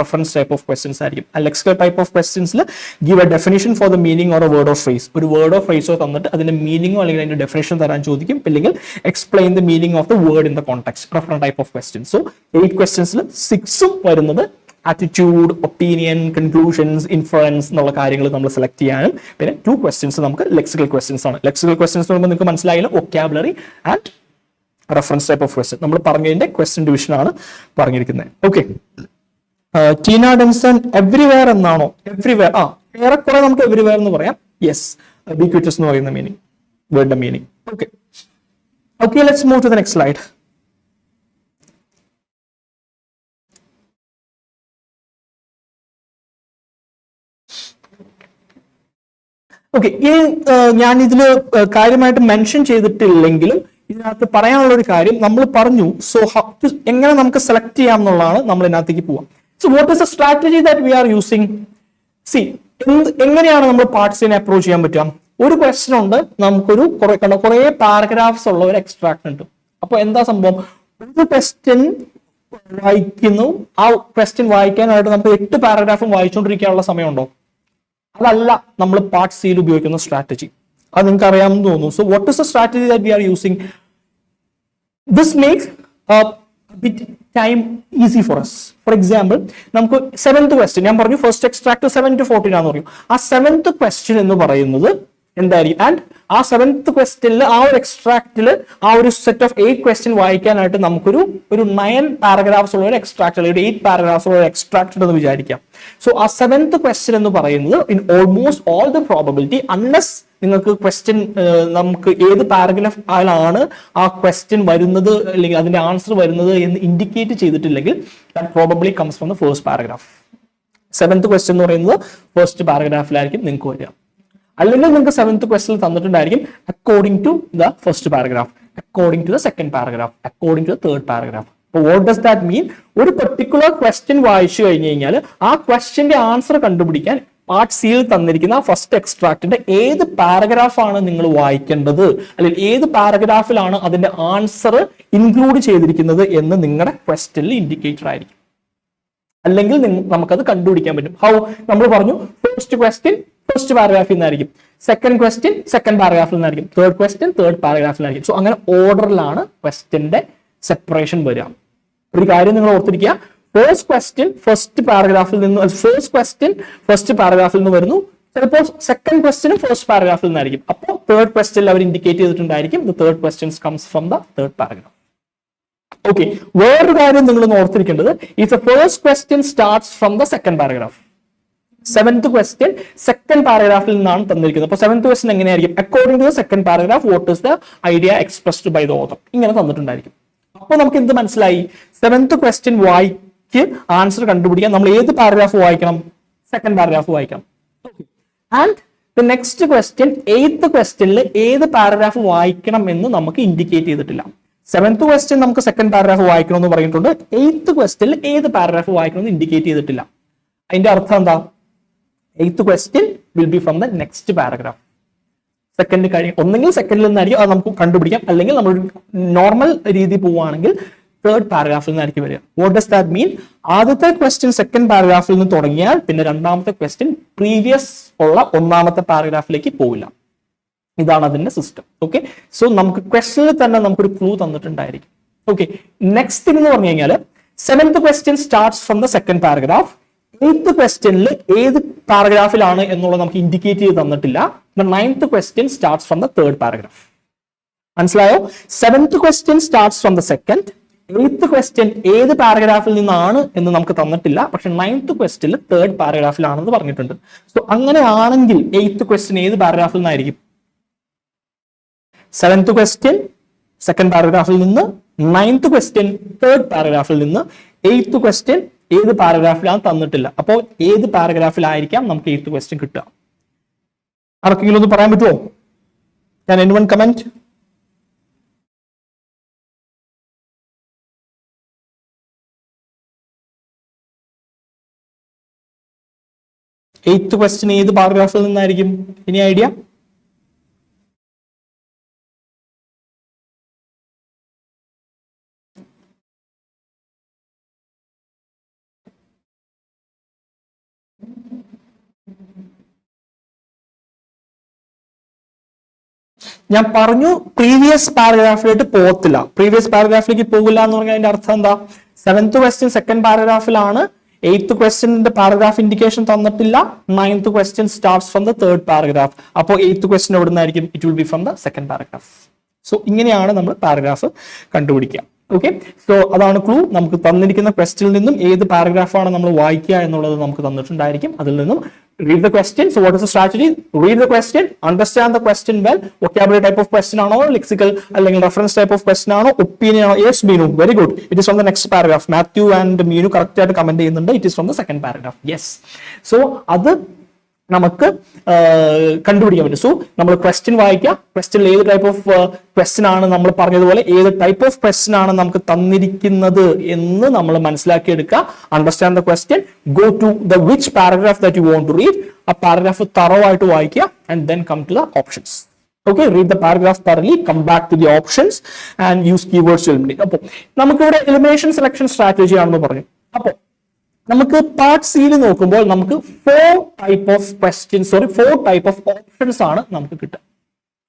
റെഫറൻസ് ടൈപ്പ് ഓഫ് ക്വസ്റ്റ്യൻസ് ആയിരിക്കും. ആ ലെക്സിക്കൽ ടൈപ്പ് ഓഫ് ക്വസ്റ്റ്യൻസിൽ give a definition for the meaning or a word of phrase. ഒരു വേർഡ് ഓഫ് ഫ്രേസോ തന്നിട്ട് അതിന്റെ മീനിങ്ങോ അല്ലെങ്കിൽ അതിന്റെ ഡെഫിനിഷൻ തരാൻ ചോദിക്കും, അല്ലെങ്കിൽ explain the meaning of the word in the context. Reference type of questions. So 8 questions 6 വരുന്നത് ആറ്റിറ്റ്യൂഡ്, ഒപ്പീനിയൻ, കൺക്ലൂഷൻസ്, ഇൻഫറൻസ് എന്നുള്ള കാര്യങ്ങൾ നമ്മൾ സെലക്ട് ചെയ്യാനും പിന്നെ 2 ക്വസ്റ്റ്യൻസ് നമുക്ക് ലെക്സിക്കൽ ക്വസ്റ്റ്യൻസ് ആണ്. ലെക്സിക്കൽ ക്വസ്റ്റ്യൻസ് എന്ന് പറയുമ്പോൾ നിങ്ങൾക്ക് മനസ്സിലായില്ല, vocabulary and reference type of question നമ്മൾ പറഞ്ഞതിന്റെ ക്വസ്റ്റ്യൻ ഡിവിഷൻ ആണ് പറഞ്ഞിരിക്കുന്നത്. ഓക്കെ, ടീന ഡെൻസൺ എവ്രിവെയർ എന്നാണോ? എവ്രിവെയർ ഏറെക്കുറെ നമുക്ക് എവ്രിവെയർ എന്ന് പറയാം. യെസ്, ബിക്വിറ്റസ് എന്ന് പറയുന്ന മീനിങ്, വേർഡിന്റെ meaning. Okay. Okay, let's move to the next slide. Okay, ഞാൻ ഇതിൽ കാര്യമായിട്ട് മെൻഷൻ ചെയ്തിട്ടില്ലെങ്കിലും ഇതിനകത്ത് പറയാനുള്ള ഒരു കാര്യം നമ്മൾ പറഞ്ഞു. സോ എങ്ങനെ നമുക്ക് സെലക്ട് ചെയ്യാം എന്നുള്ളതാണ് നമ്മൾ ഇതിനകത്തേക്ക് പോവാം. So what is the strategy that we are using? C, എങ്ങനെയാണ് നമ്മൾ പാർട്സിനെ അപ്രോച്ച് ചെയ്യാൻ പറ്റുക? ഒരു ക്വസ്റ്റ്യൻ ഉണ്ട്, നമുക്കൊരു കുറെ പാരഗ്രാഫ്സ് ഉള്ള ഒരു എക്സ്ട്രാക്ട് ഉണ്ട്. അപ്പൊ എന്താ സംഭവം? ഒരു ക്വസ്റ്റ്യൻ വായിക്കുന്നു, ആ ക്വസ്റ്റ്യൻ വായിക്കാനായിട്ട് നമുക്ക് 8 പാരഗ്രാഫും വായിച്ചുകൊണ്ടിരിക്കാനുള്ള സമയമുണ്ടോ? അതല്ല നമ്മൾ പാർട്ട് സിയിൽ ഉപയോഗിക്കുന്ന സ്ട്രാറ്റജി. അത് നിങ്ങൾക്ക് അറിയാമെന്ന് തോന്നുന്നു. So what is the strategy that we are using? This makes bit time easy for us. For example, നമുക്ക് 7th ക്വസ്റ്റ്യൻ ഞാൻ പറഞ്ഞു, ഫസ്റ്റ് എക്സ്ട്രാക്ട് 7 to 14 ആണെന്ന് പറയും. ആ 7th ക്വസ്റ്റ്യൻ എന്ന് പറയുന്നത് എന്തായിരിക്കും? ആൻഡ് ആ 7th ക്വസ്റ്റ്യനിൽ ആ ഒരു എക്സ്ട്രാക്റ്റിൽ ആ ഒരു സെറ്റ് ഓഫ് 8 ക്വസ്റ്റ്യൻ വായിക്കാനായിട്ട് നമുക്കൊരു 9 പാരഗ്രാഫ്സ് ഉള്ള ഒരു എക്സ്ട്രാക്ട് അല്ലെങ്കിൽ 8 പാരഗ്രാഫ്സ് ഉള്ള ഒരു എക്സ്ട്രാക്ട് എന്ന് വിചാരിക്കാം. സോ ആ 7th ക്വസ്റ്റ്യൻ എന്ന് പറയുന്നത് in almost all the probability, unless നിങ്ങൾക്ക് ക്വസ്റ്റ്യൻ നമുക്ക് ഏത് പാരഗ്രാഫ് ആയാണ് ആ ക്വസ്റ്റ്യൻ വരുന്നത് അല്ലെങ്കിൽ അതിന്റെ ആൻസർ വരുന്നത് എന്ന് ഇൻഡിക്കേറ്റ് ചെയ്തിട്ടില്ലെങ്കിൽ that probably comes from the first paragraph. 7th question എന്ന് പറയുന്നത് ഫസ്റ്റ് പാരഗ്രാഫിലായിരിക്കും നിങ്ങൾക്ക് വരിക. അല്ലെങ്കിൽ നിങ്ങൾക്ക് 7th ക്വസ്റ്റ്യൻ തന്നിട്ടുണ്ടായിരിക്കും according to the first paragraph, according to the second paragraph, according to the third paragraph. അപ്പോൾ വാട്ട് ഡസ് ദാറ്റ് മീൻ? ഒരു പെർട്ടിക്കുലർ ക്വസ്റ്റ്യൻ വായിച്ചു കഴിഞ്ഞു കഴിഞ്ഞാൽ ആ ക്വസ്റ്റ്യന്റെ ആൻസർ കണ്ടുപിടിക്കാൻ പാർട്ട് സിയിൽ തന്നിരിക്കുന്ന ഫസ്റ്റ് എക്സ്ട്രാക്റ്റിന്റെ ഏത് പാരഗ്രാഫാണ് നിങ്ങൾ വായിക്കേണ്ടത്, അല്ലെങ്കിൽ ഏത് പാരഗ്രാഫിലാണ് അതിന്റെ ആൻസർ ഇൻക്ലൂഡ് ചെയ്തിരിക്കുന്നത് എന്ന് നിങ്ങളുടെ ക്വസ്റ്റ്യനിൽ ഇൻഡിക്കേറ്റർ ആയിരിക്കും. അല്ലെങ്കിൽ നമുക്കത് കണ്ടുപിടിക്കാൻ പറ്റും. ഹൗ? നമ്മൾ പറഞ്ഞു ഫസ്റ്റ് ക്വസ്റ്റ്യൻ ഫസ്റ്റ് പാരഗ്രാഫിൽ നിന്നായിരിക്കും. സെക്കൻഡ് ക്വസ്റ്റ്യൻ സെക്കൻഡ് പാരഗ്രാഫിൽ നിന്നായിരിക്കും. തേർഡ് ക്വസ്റ്റ്യൻ തേർഡ് പാരഗ്രാഫിലായിരിക്കും. സോ അങ്ങനെ ഓർഡറിലാണ് ക്വസ്റ്റ്യന്റെ സെപ്പറേഷൻ വരിക. ഒരു കാര്യം നിങ്ങൾ ഓർത്തിരിക്കുക, ഫസ്റ്റ് ക്വസ്റ്റ്യൻ ഫസ്റ്റ് പാരഗ്രാഫിൽ നിന്ന് വരുന്നു. ചിലപ്പോൾ സെക്കൻഡ് ക്വസ്റ്റ്യനും ഫസ്റ്റ് പാരഗ്രാഫിൽ നിന്നായിരിക്കും. അപ്പോൾ തേർഡ് ക്വസ്റ്റ്യനിൽ അവർ ഇൻഡിക്കേറ്റ് ചെയ്തിട്ടുണ്ടായിരിക്കും the third question comes from the third paragraph. Okay, വേറൊരു കാര്യം നിങ്ങൾ ഓർത്തിരിക്കേണ്ടത്, if the first question starts from the second paragraph, seventh question second പാരഗ്രാഫിൽ നിന്നാണ് തന്നിരിക്കുന്നത്. അപ്പോൾ സെവൻത് ക്വസ്റ്റ്യൻ എങ്ങനെയായിരിക്കും? According to the second paragraph what is the idea expressed by the author, ഇങ്ങനെ തന്നിട്ടുണ്ടായിരിക്കും. അപ്പോൾ നമുക്ക് എന്ത് മനസ്സിലായി? സെവൻത് ക്വസ്റ്റ്യൻ വായിക്ക് ആൻസർ കണ്ടുപിടിക്കാൻ നമ്മൾ ഏത് പാരഗ്രാഫ് വായിക്കണം? സെക്കൻഡ് പാരഗ്രാഫ് വായിക്കണം. And the next question eighth ക്വസ്റ്റ്യനിൽ ഏത് പാരഗ്രാഫ് വായിക്കണം എന്ന് നമുക്ക് ഇൻഡിക്കേറ്റ് ചെയ്തിട്ടില്ല. സെവൻത് ക്വസ്റ്റ്യൻ നമുക്ക് സെക്കൻഡ് പാരഗ്രാഫ് വായിക്കണം എന്ന് പറഞ്ഞിട്ടുണ്ട്. എയ്ത്ത് ക്വസ്റ്റ്യനിൽ ഏത് പാരഗ്രാഫ് വായിക്കണം എന്ന് ഇൻഡിക്കേറ്റ് ചെയ്തിട്ടില്ല. അതിന്റെ അർത്ഥം എന്താ? Eighth question will be from the next paragraph. Second കഴിയും, ഒന്നെങ്കിൽ സെക്കൻഡിൽ നിന്നായിരിക്കും, അത് നമുക്ക് കണ്ടുപിടിക്കാം. അല്ലെങ്കിൽ നമ്മൾ നോർമൽ രീതി പോവുകയാണെങ്കിൽ തേർഡ് പാരഗ്രാഫിൽ നിന്നായിരിക്കും വരിക. വാട്ട് ഡസ് ദാറ്റ് മീൻ? ആദ്യത്തെ ക്വസ്റ്റ്യൻ സെക്കൻഡ് പാരഗ്രാഫിൽ നിന്ന് തുടങ്ങിയാൽ പിന്നെ രണ്ടാമത്തെ ക്വസ്റ്റ്യൻ പ്രീവിയസ് ഉള്ള ഒന്നാമത്തെ പാരഗ്രാഫിലേക്ക് പോവില്ല. ഇതാണ് അതിന്റെ സിസ്റ്റം. ഓക്കെ, സോ നമുക്ക് ക്വസ്റ്റ്യനിൽ തന്നെ നമുക്കൊരു ക്ലൂ തന്നിട്ടുണ്ടായിരിക്കും. ഓക്കെ, നെക്സ്റ്റ് തിങ് എന്ന് പറഞ്ഞു കഴിഞ്ഞാൽ seventh question starts from the second paragraph. Eighth ക്വസ്റ്റ്യനിൽ ഏത് പാരഗ്രാഫിലാണ് എന്നുള്ളത് നമുക്ക് ഇൻഡിക്കേറ്റ് ചെയ്ത് തന്നിട്ടില്ല. The ninth question starts from the third paragraph. മനസ്സിലായോ? Seventh question starts from the second. Eighth question ഏത് പാരഗ്രാഫിൽ നിന്നാണ് എന്ന് നമുക്ക് തന്നിട്ടില്ല. പക്ഷെ നയൻത് ക്വസ്റ്റ്യനിൽ തേർഡ് പാരഗ്രാഫിലാണെന്ന് പറഞ്ഞിട്ടുണ്ട്. സോ അങ്ങനെയാണെങ്കിൽ എയ്ത്ത് ക്വസ്റ്റ്യൻ ഏത് പാരഗ്രാഫിൽ നിന്നായിരിക്കും? സെവൻത് ക്വസ്റ്റ്യൻ സെക്കൻഡ് പാരഗ്രാഫിൽ നിന്ന്, നയൻത് ക്വസ്റ്റ്യൻ തേർഡ് പാരഗ്രാഫിൽ നിന്ന്, എയ്ത്ത് ക്വസ്റ്റ്യൻ ഏത് പാരഗ്രാഫിലാണ് തന്നിട്ടില്ല. അപ്പോൾ ഏത് പാരഗ്രാഫിലായിരിക്കാം നമുക്ക് എയ്ത്ത് ക്വസ്റ്റ്യൻ കിട്ടുക? ആർക്കെങ്കിലും ഒന്ന് പറയാൻ പറ്റുമോ? Can anyone comment? Eighth question ഏത് പാരഗ്രാഫിൽ നിന്നായിരിക്കും? ഇനി ഐഡിയ? ഞാൻ പറഞ്ഞു പ്രീവിയസ് പാരഗ്രാഫിലേക്ക് പോകത്തില്ല. പ്രീവിയസ് പാരഗ്രാഫിലേക്ക് പോകില്ല എന്ന് പറഞ്ഞാൽ അതിന്റെ അർത്ഥം എന്താ? സെവൻത് ക്വസ്റ്റ്യൻ സെക്കൻഡ് പാരഗ്രാഫിലാണ്, എയ്ത്ത് ക്വസ്റ്റ്യന്റെ പാരഗ്രാഫ് ഇൻഡിക്കേഷൻ തന്നിട്ടില്ല, ninth question starts from the third paragraph. അപ്പോൾ എയ്ത്ത് ക്വസ്റ്റ്യൻ എവിടെ നിന്നായിരിക്കും? It will be from the second paragraph. So ഇങ്ങനെയാണ് നമ്മൾ പാരഗ്രാഫ് കണ്ടുപിടിക്കുക. ഓക്കെ, സോ അതാണ് ക്ലൂ. നമുക്ക് തന്നിരിക്കുന്ന ക്വസ്റ്റ്യനിൽ നിന്നും ഏത് പാരഗ്രാഫാണ് നമ്മൾ വായിക്കുക എന്നുള്ളത് നമുക്ക് തന്നിട്ടുണ്ടായിരിക്കും. അതിൽ നിന്നും read the question. So what is the strategy? Read the question, understand the question well. Vocabulary type of question ആണോ, lexical അല്ലെങ്കിൽ reference type of question ആണോ, opinion ആണോ? Yes, Meenu, very good. It is from the next paragraph. Matthew and Meenu correct ആയിട്ട് comment ചെയ്യുന്നുണ്ട്. It is from the second paragraph. Yes. So അത് നമുക്ക് കണ്ടുപിടിക്കാൻ പറ്റും. സോ നമ്മൾ ക്വസ്റ്റ്യൻ വായിക്കുക, ക്വസ്റ്റ്യനിൽ ഏത് ടൈപ്പ് ഓഫ് ക്വസ്റ്റ്യൻ ആണ്, നമ്മൾ പറഞ്ഞതുപോലെ ഏത് ടൈപ്പ് ഓഫ് ക്വസ്റ്റ്യൻ ആണ് നമുക്ക് തന്നിരിക്കുന്നത് എന്ന് നമ്മൾ മനസ്സിലാക്കിയെടുക്കുക. Understand the question, go to the which paragraph that you want to read. ആ പാരഗ്രാഫ് തറവായിട്ട് വായിക്കുക and then come to the options. Okay, read the paragraph thoroughly, come back to the options and use keywords to eliminate. അപ്പോൾ നമുക്കിവിടെ elimination selection strategy ആണെന്ന് പറഞ്ഞു. അപ്പോൾ നമുക്ക് part സിയിൽ നോക്കുമ്പോൾ നമുക്ക് 4 ടൈപ്പ് ഓഫ് ഓപ്ഷൻസ് ആണ് നമുക്ക് കിട്ടുക.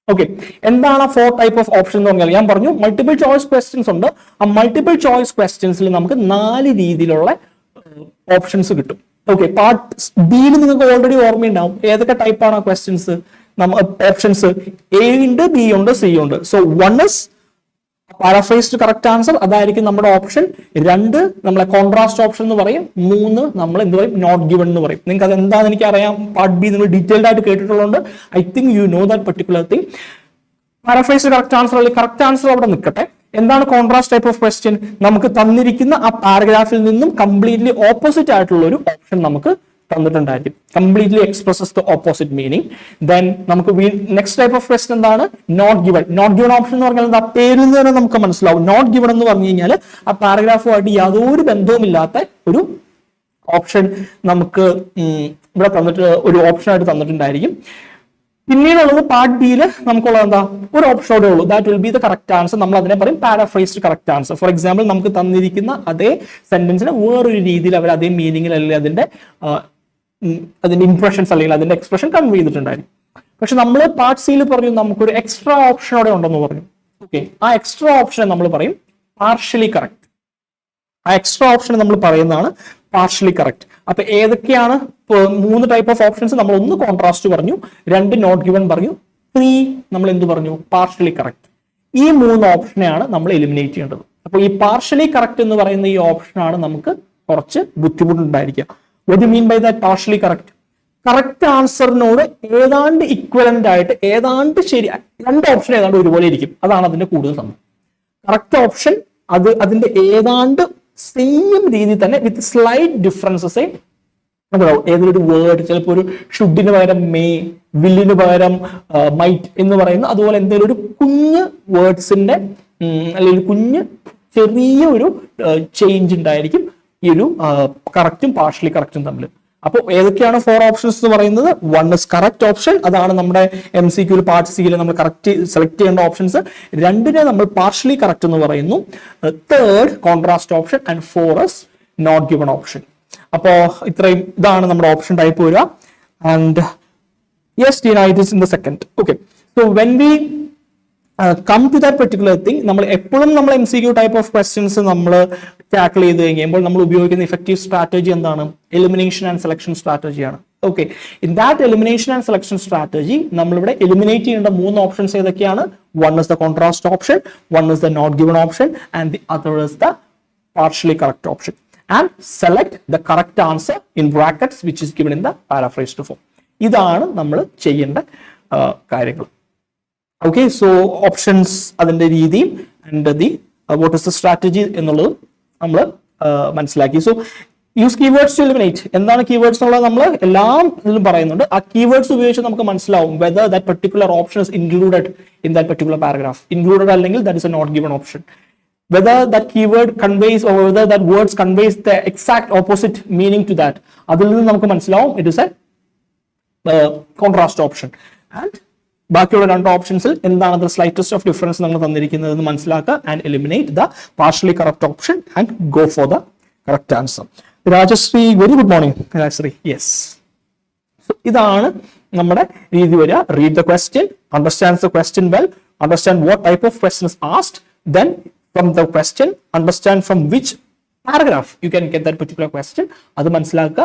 ഓക്കെ, എന്താണ് 4 ടൈപ്പ് ഓഫ് ഓപ്ഷൻ എന്ന് പറഞ്ഞാൽ? ഞാൻ പറഞ്ഞു മൾട്ടിപ്പിൾ ചോയ്സ് ക്വസ്റ്റ്യൻസ് ഉണ്ട്. ആ മൾട്ടിപ്പിൾ ചോയ്സ് ക്വസ്റ്റ്യൻസിൽ നമുക്ക് 4 രീതിയിലുള്ള ഓപ്ഷൻസ് കിട്ടും. ഓക്കെ, പാർട്ട് ബിയിൽ നിങ്ങൾക്ക് ഓൾറെഡി ഓർമ്മയുണ്ടാവും ഏതൊക്കെ ടൈപ്പാണ് ആ ക്വസ്റ്റ്യൻസ്. ഓപ്ഷൻസ് എ ഉണ്ട്, ബി ഉണ്ട്, സി ഉണ്ട്. സോ 1 is പാരാഫ്രൈസ്ഡ് കറക്റ്റ് ആൻസർ, അതായിരിക്കും നമ്മുടെ ഓപ്ഷൻ. 2 നമ്മളെ കോൺട്രാസ്റ്റ് ഓപ്ഷൻ എന്ന് പറയും. 3 നമ്മൾ എന്ത് പറയും? നോട്ട് ഗിവൺ എന്ന് പറയും. നിങ്ങൾക്ക് അത് എന്താണെന്ന് എനിക്ക് അറിയാം, പാർട്ട് ബി നിങ്ങൾ ഡീറ്റെയിൽഡ് ആയിട്ട് കേട്ടിട്ടുള്ളതുകൊണ്ട് I think you know that particular thing. Paraphrased correct answer അല്ലെങ്കിൽ കറക്റ്റ് ആൻസർ അവിടെ നിൽക്കട്ടെ. എന്താണ് കോൺട്രാസ്റ്റ് ടൈപ്പ് ഓഫ് ക്വസ്റ്റ്യൻ? നമുക്ക് തന്നിരിക്കുന്ന ആ പാരഗ്രാഫിൽ നിന്നും കംപ്ലീറ്റ്ലി ഓപ്പോസിറ്റ് ആയിട്ടുള്ള ഒരു ഓപ്ഷൻ നമുക്ക് തന്നിട്ടുണ്ടായിരിക്കും. Completely expresses the opposite meaning. Then നമുക്ക് നെക്സ്റ്റ് ടൈപ്പ് ഓഫ് ക്വസ്റ്റ്യൻ എന്താണ്? Not given. Not given option എന്ന് പറഞ്ഞാൽ എന്താ? പേരിൽ നിന്ന് തന്നെ നമുക്ക് മനസ്സിലാവും. നോട്ട് ഗിവൺ എന്ന് പറഞ്ഞു കഴിഞ്ഞാൽ ആ പാരഗ്രാഫുമായിട്ട് യാതൊരു ബന്ധവുമില്ലാത്ത ഒരു ഓപ്ഷൻ നമുക്ക് ഇവിടെ തന്നിട്ട് ഒരു ഓപ്ഷനായിട്ട് തന്നിട്ടുണ്ടായിരിക്കും. പിന്നീടുള്ളത് പാർട്ട് ബിയിൽ നമുക്കുള്ളത് എന്താ? ഒരു ഓപ്ഷനോടെ ഉള്ളൂ. That will be the correct answer. നമ്മൾ അതിനെ പറയും പാരാഫ്രൈസ്ഡ് കറക്റ്റ് ആൻസർ. ഫോർ എക്സാമ്പിൾ, നമുക്ക് തന്നിരിക്കുന്ന അതേ സെന്റൻസിനെ വേറൊരു രീതിയിൽ അവർ അതേ മീനിങ്ങിൽ അല്ലെങ്കിൽ അതിന്റെ അതിന്റെ ഇംപ്രഷൻസ് അല്ലെങ്കിൽ അതിന്റെ എക്സ്പ്രഷൻ കൺവേ ചെയ്തിട്ടുണ്ടായിരിക്കും. പക്ഷെ നമ്മൾ പാർട്ട് സിയിൽ പറഞ്ഞു നമുക്കൊരു എക്സ്ട്രാ ഓപ്ഷൻ അവിടെ ഉണ്ടെന്ന് പറഞ്ഞു. ഓക്കെ, ആ എക്സ്ട്രാ ഓപ്ഷൻ നമ്മൾ പറയും പാർഷ്യലി കറക്റ്റ്. ആ എക്സ്ട്രാ ഓപ്ഷൻ നമ്മൾ പറയുന്നതാണ് പാർഷ്യലി കറക്റ്റ്. അപ്പൊ ഏതൊക്കെയാണ് 3 ടൈപ്പ് ഓഫ് ഓപ്ഷൻസ്? നമ്മൾ 1 കോൺട്രാസ്റ്റ് പറഞ്ഞു, 2 നോട്ട് ഗിവൺ പറഞ്ഞു, 3 നമ്മൾ എന്ത് പറഞ്ഞു? Partially correct. ഈ 3 ഓപ്ഷനെയാണ് നമ്മൾ എലിമിനേറ്റ് ചെയ്യേണ്ടത്. അപ്പൊ ഈ പാർഷ്യലി കറക്റ്റ് എന്ന് പറയുന്ന ഈ ഓപ്ഷനാണ് നമുക്ക് കുറച്ച് ബുദ്ധിമുട്ടുണ്ടായിരിക്കുക. what do you mean by that partially correct? Correct ആൻസറിനോട് ഏതാണ്ട് ഇക്വലന്റ് ആയിട്ട് ഏതാണ്ട് ശരി 2 ഓപ്ഷൻ ഏതാണ്ട് ഒരുപോലെ ഇരിക്കും. അതാണ് അതിന്റെ കൂടുതൽ സംഭവം. കറക്റ്റ് ഓപ്ഷൻ അതിന്റെ ഏതാണ്ട് സെയിം രീതി തന്നെ വിത്ത് സ്ലൈറ്റ് ഡിഫറൻസസ് ഏതൊരു വേർഡ്, ചിലപ്പോൾ ഒരു ഷുഡിന് പകരം മേ, വില്ലിന് പകരം മൈറ്റ് എന്ന് പറയുന്ന അതുപോലെ എന്തെങ്കിലും ഒരു കുഞ്ഞ് വേർഡ്സിന്റെ അല്ലെങ്കിൽ കുഞ്ഞ് ചെറിയ ഒരു ചേഞ്ച് ഉണ്ടായിരിക്കും ഈ ഒരു കറക്റ്റും പാർഷ്യലി കറക്റ്റും തമ്മിൽ. അപ്പോൾ ഏതൊക്കെയാണ് 4 ഓപ്ഷൻസ് എന്ന് പറയുന്നത്? 1 ഇസ് കറക്റ്റ് ഓപ്ഷൻ, അതാണ് നമ്മുടെ MCQ പാർട്ട് സിയിൽ നമ്മൾ കറക്റ്റ് സെലക്ട് ചെയ്യേണ്ട ഓപ്ഷൻസ്. 2 നമ്മൾ പാർഷ്യലി കറക്റ്റ് എന്ന് പറയുന്നു. 3 contrast option and 4 is not given option. അപ്പോ ഇത്രയും ഇതാണ് നമ്മുടെ ഓപ്ഷൻ ടൈപ്പ് വരിക. And yes Tina, it is in the second. Okay, so when we come to that particular thing, നമ്മൾ എപ്പോഴും നമ്മൾ MCQ ടൈപ്പ് ഓഫ് ക്വസ്റ്റ്യൻസ് നമ്മൾ ടാക്കിൾ ചെയ്ത് കഴിയുമ്പോൾ നമ്മൾ ഉപയോഗിക്കുന്ന ഇഫക്റ്റീവ് സ്ട്രാറ്റജി എന്താണ്? എലിമിനേഷൻ ആൻഡ് സെലക്ഷൻ സ്ട്രാറ്റജിയാണ്. Okay, in that elimination and selection strategy നമ്മളിവിടെ എലിമിനേറ്റ് ചെയ്യേണ്ട 3 ഓപ്ഷൻസ് ഏതൊക്കെയാണ്? 1 is the contrast option, 1 is the not given option and the other is the partially correct option. And select the correct answer in brackets which is given in the paraphrased form. ഇതാണ് നമ്മൾ ചെയ്യേണ്ട കാര്യങ്ങൾ. Okay, so options അതിന്റെ രീതിയും and the what is the strategy എന്നുള്ളത് നമ്മൾ മനസ്സിലാക്കി. So use keywords to eliminate. എന്താണ് കീവേഡ്സ് എന്നുള്ളത് നമ്മൾ എല്ലാം ഇതിലും പറയുന്നുണ്ട്. ആ കീവേഡ്സ് ഉപയോഗിച്ച് നമുക്ക് മനസ്സിലാവും whether that particular option is included in that particular paragraph. Included അല്ലെങ്കിൽ that is a not given option. Whether that keyword conveys or whether that words conveys the exact opposite meaning to that, അതിൽ നിന്ന് നമുക്ക് മനസ്സിലാവും it is a contrast option. And ബാക്കിയുള്ള 2 ഓപ്ഷൻസിൽ എന്താണ് the slightest of difference നമ്മൾ തന്നിരിക്കുന്നത് എന്ന് മനസ്സിലാക്കുക and eliminate the partially correct option and go for the correct answer. Rajashree, very good morning Rajashree. Yes, so ഇതാണ് നമ്മുടെ രീതി വരിക. Read the question, understand the question well, understand what type of question is asked, then from the question understand from which paragraph you can get that particular question. അത് മനസ്സിലാക്കുക,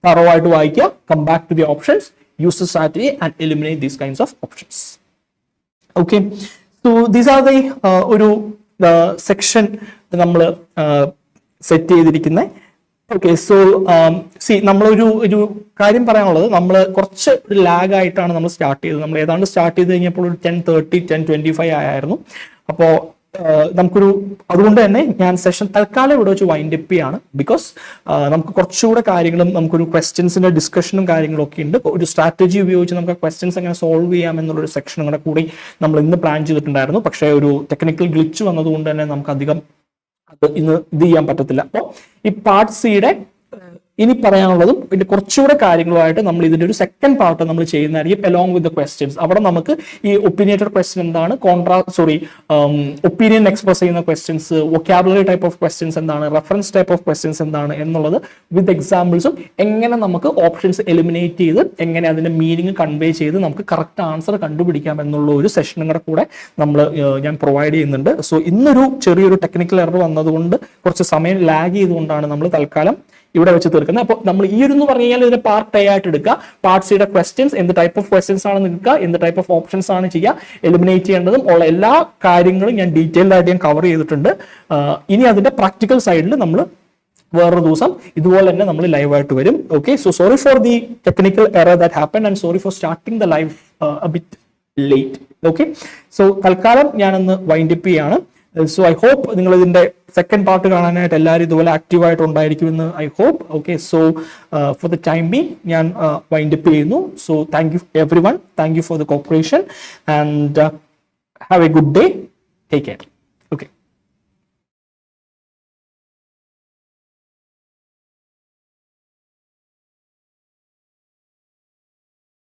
thorough ആയിട്ട് വായിക്കുക, come back to the options, use the strategy and eliminate these kinds of options. Okay, so these are the ഒരു section നമ്മൾ set ചെയ്തിരിക്കുന്നത്. Okay, so C നമ്മളൊരു കാര്യം പറയാനുള്ളത്, നമ്മൾ കുറച്ച് ഒരു ലാഗ് ആയിട്ടാണ് നമ്മൾ സ്റ്റാർട്ട് ചെയ്തത്. നമ്മൾ ഏതാണ്ട് സ്റ്റാർട്ട് ചെയ്ത് കഴിഞ്ഞപ്പോൾ ഒരു 10:30 10:25 ആയിരുന്നു. അപ്പോൾ നമുക്കൊരു അതുകൊണ്ട് തന്നെ ഞാൻ സെഷൻ തൽക്കാലം ഇവിടെ വെച്ച് വൈൻഡ് അപ്പ് ചെയ്യാണ്. ബിക്കോസ് നമുക്ക് കുറച്ചുകൂടെ കാര്യങ്ങളും നമുക്കൊരു ക്വസ്റ്റ്യൻസിന്റെ ഡിസ്കഷനും കാര്യങ്ങളും ഒക്കെ ഉണ്ട്. ഒരു സ്ട്രാറ്റജി ഉപയോഗിച്ച് നമുക്ക് ക്വസ്റ്റ്യൻസ് എങ്ങനെ സോൾവ് ചെയ്യാം എന്നുള്ളൊരു സെക്ഷനും കൂടി നമ്മൾ ഇന്ന് പ്ലാൻ ചെയ്തിട്ടുണ്ടായിരുന്നു. പക്ഷേ ഒരു ടെക്നിക്കൽ ഗ്ലിച്ച് വന്നതുകൊണ്ട് തന്നെ നമുക്ക് അധികം ഇന്ന് ഇത് ചെയ്യാൻ പറ്റത്തില്ല. അപ്പോൾ ഈ പാർട്ട് സിയുടെ ഇനി പറയാനുള്ളതും പിന്നെ കുറച്ചുകൂടെ കാര്യങ്ങളുമായിട്ട് നമ്മൾ ഇതിന്റെ ഒരു സെക്കൻഡ് പാർട്ട് നമ്മൾ ചെയ്യുന്നതായിരിക്കും അലോങ് വിത്ത് ദ ക്വസ്റ്റ്യൻസ്. അവിടെ നമുക്ക് ഈ ഒപ്പീനിയേറ്റഡ് ക്വസ്റ്റ്യൻ എന്താണ്, ഒപ്പീനിയൻ എക്സ്പ്രസ് ചെയ്യുന്ന questions, vocabulary type of questions എന്താണ്, റെഫറൻസ് ടൈപ്പ് ഓഫ് ക്വസ്റ്റ്യൻസ് എന്താണ് എന്നുള്ളത് വിത്ത് എക്സാമ്പിൾസും എങ്ങനെ നമുക്ക് ഓപ്ഷൻസ് എലിമിനേറ്റ് ചെയ്ത് എങ്ങനെ അതിന്റെ മീനിങ് കൺവേ ചെയ്ത് നമുക്ക് കറക്റ്റ് ആൻസർ കണ്ടുപിടിക്കാം എന്നുള്ള ഒരു സെഷനും കൂടെ നമ്മൾ ഞാൻ പ്രൊവൈഡ് ചെയ്യുന്നുണ്ട്. സോ ഇന്നൊരു ചെറിയൊരു ടെക്നിക്കൽ എറർ വന്നതുകൊണ്ട് കുറച്ച് സമയം ലാഗ് ചെയ്തുകൊണ്ടാണ് നമ്മൾ തൽക്കാലം ഇവിടെ വെച്ച് തീർക്കുന്നത്. അപ്പോൾ നമ്മൾ ഈ ഒരു പറഞ്ഞു കഴിഞ്ഞാൽ ഇതിന്റെ പാർട്ട് എ ആയിട്ട് എടുക്കുക. പാർട്ട് സിയുടെ ക്വസ്റ്റ്യൻസ് എന്ത് ടൈപ്പ് ഓഫ് ക്വസ്റ്റ്യൻസ് ആണ് നിൽക്കുക, എന്ത് ടൈപ്പ് ഓഫ് ഓപ്ഷൻസ് ആണ് ചെയ്യുക, എലിമിനേറ്റ് ചെയ്യേണ്ടതും ഉള്ള എല്ലാ കാര്യങ്ങളും ഞാൻ ഡീറ്റെയിൽഡ് ആയിട്ട് ഞാൻ കവർ ചെയ്തിട്ടുണ്ട്. ഇനി അതിന്റെ പ്രാക്ടിക്കൽ സൈഡിൽ നമ്മൾ വേറൊരു ദിവസം ഇതുപോലെ തന്നെ നമ്മൾ ലൈവായിട്ട് വരും. Okay, so sorry for the technical error that happen and sorry for starting the live a bit late. Okay, so തൽക്കാലം ഞാനൊന്ന് വൈൻഡ് അപ്പ് ചെയ്യാണ്. സോ ഐ ഹോപ്പ് നിങ്ങൾ ഇതിന്റെ സെക്കൻഡ് പാർട്ട് കാണാനായിട്ട് എല്ലാവരും ഇതുപോലെ ആക്റ്റീവ് ആയിട്ട് ഉണ്ടായിരിക്കുമെന്ന് I hope. Okay, so for the time being ഞാൻ വൈൻഡ് അപ്പ് ചെയ്യുന്നു. So thank you everyone, thank you for the cooperation and have a good day, take care.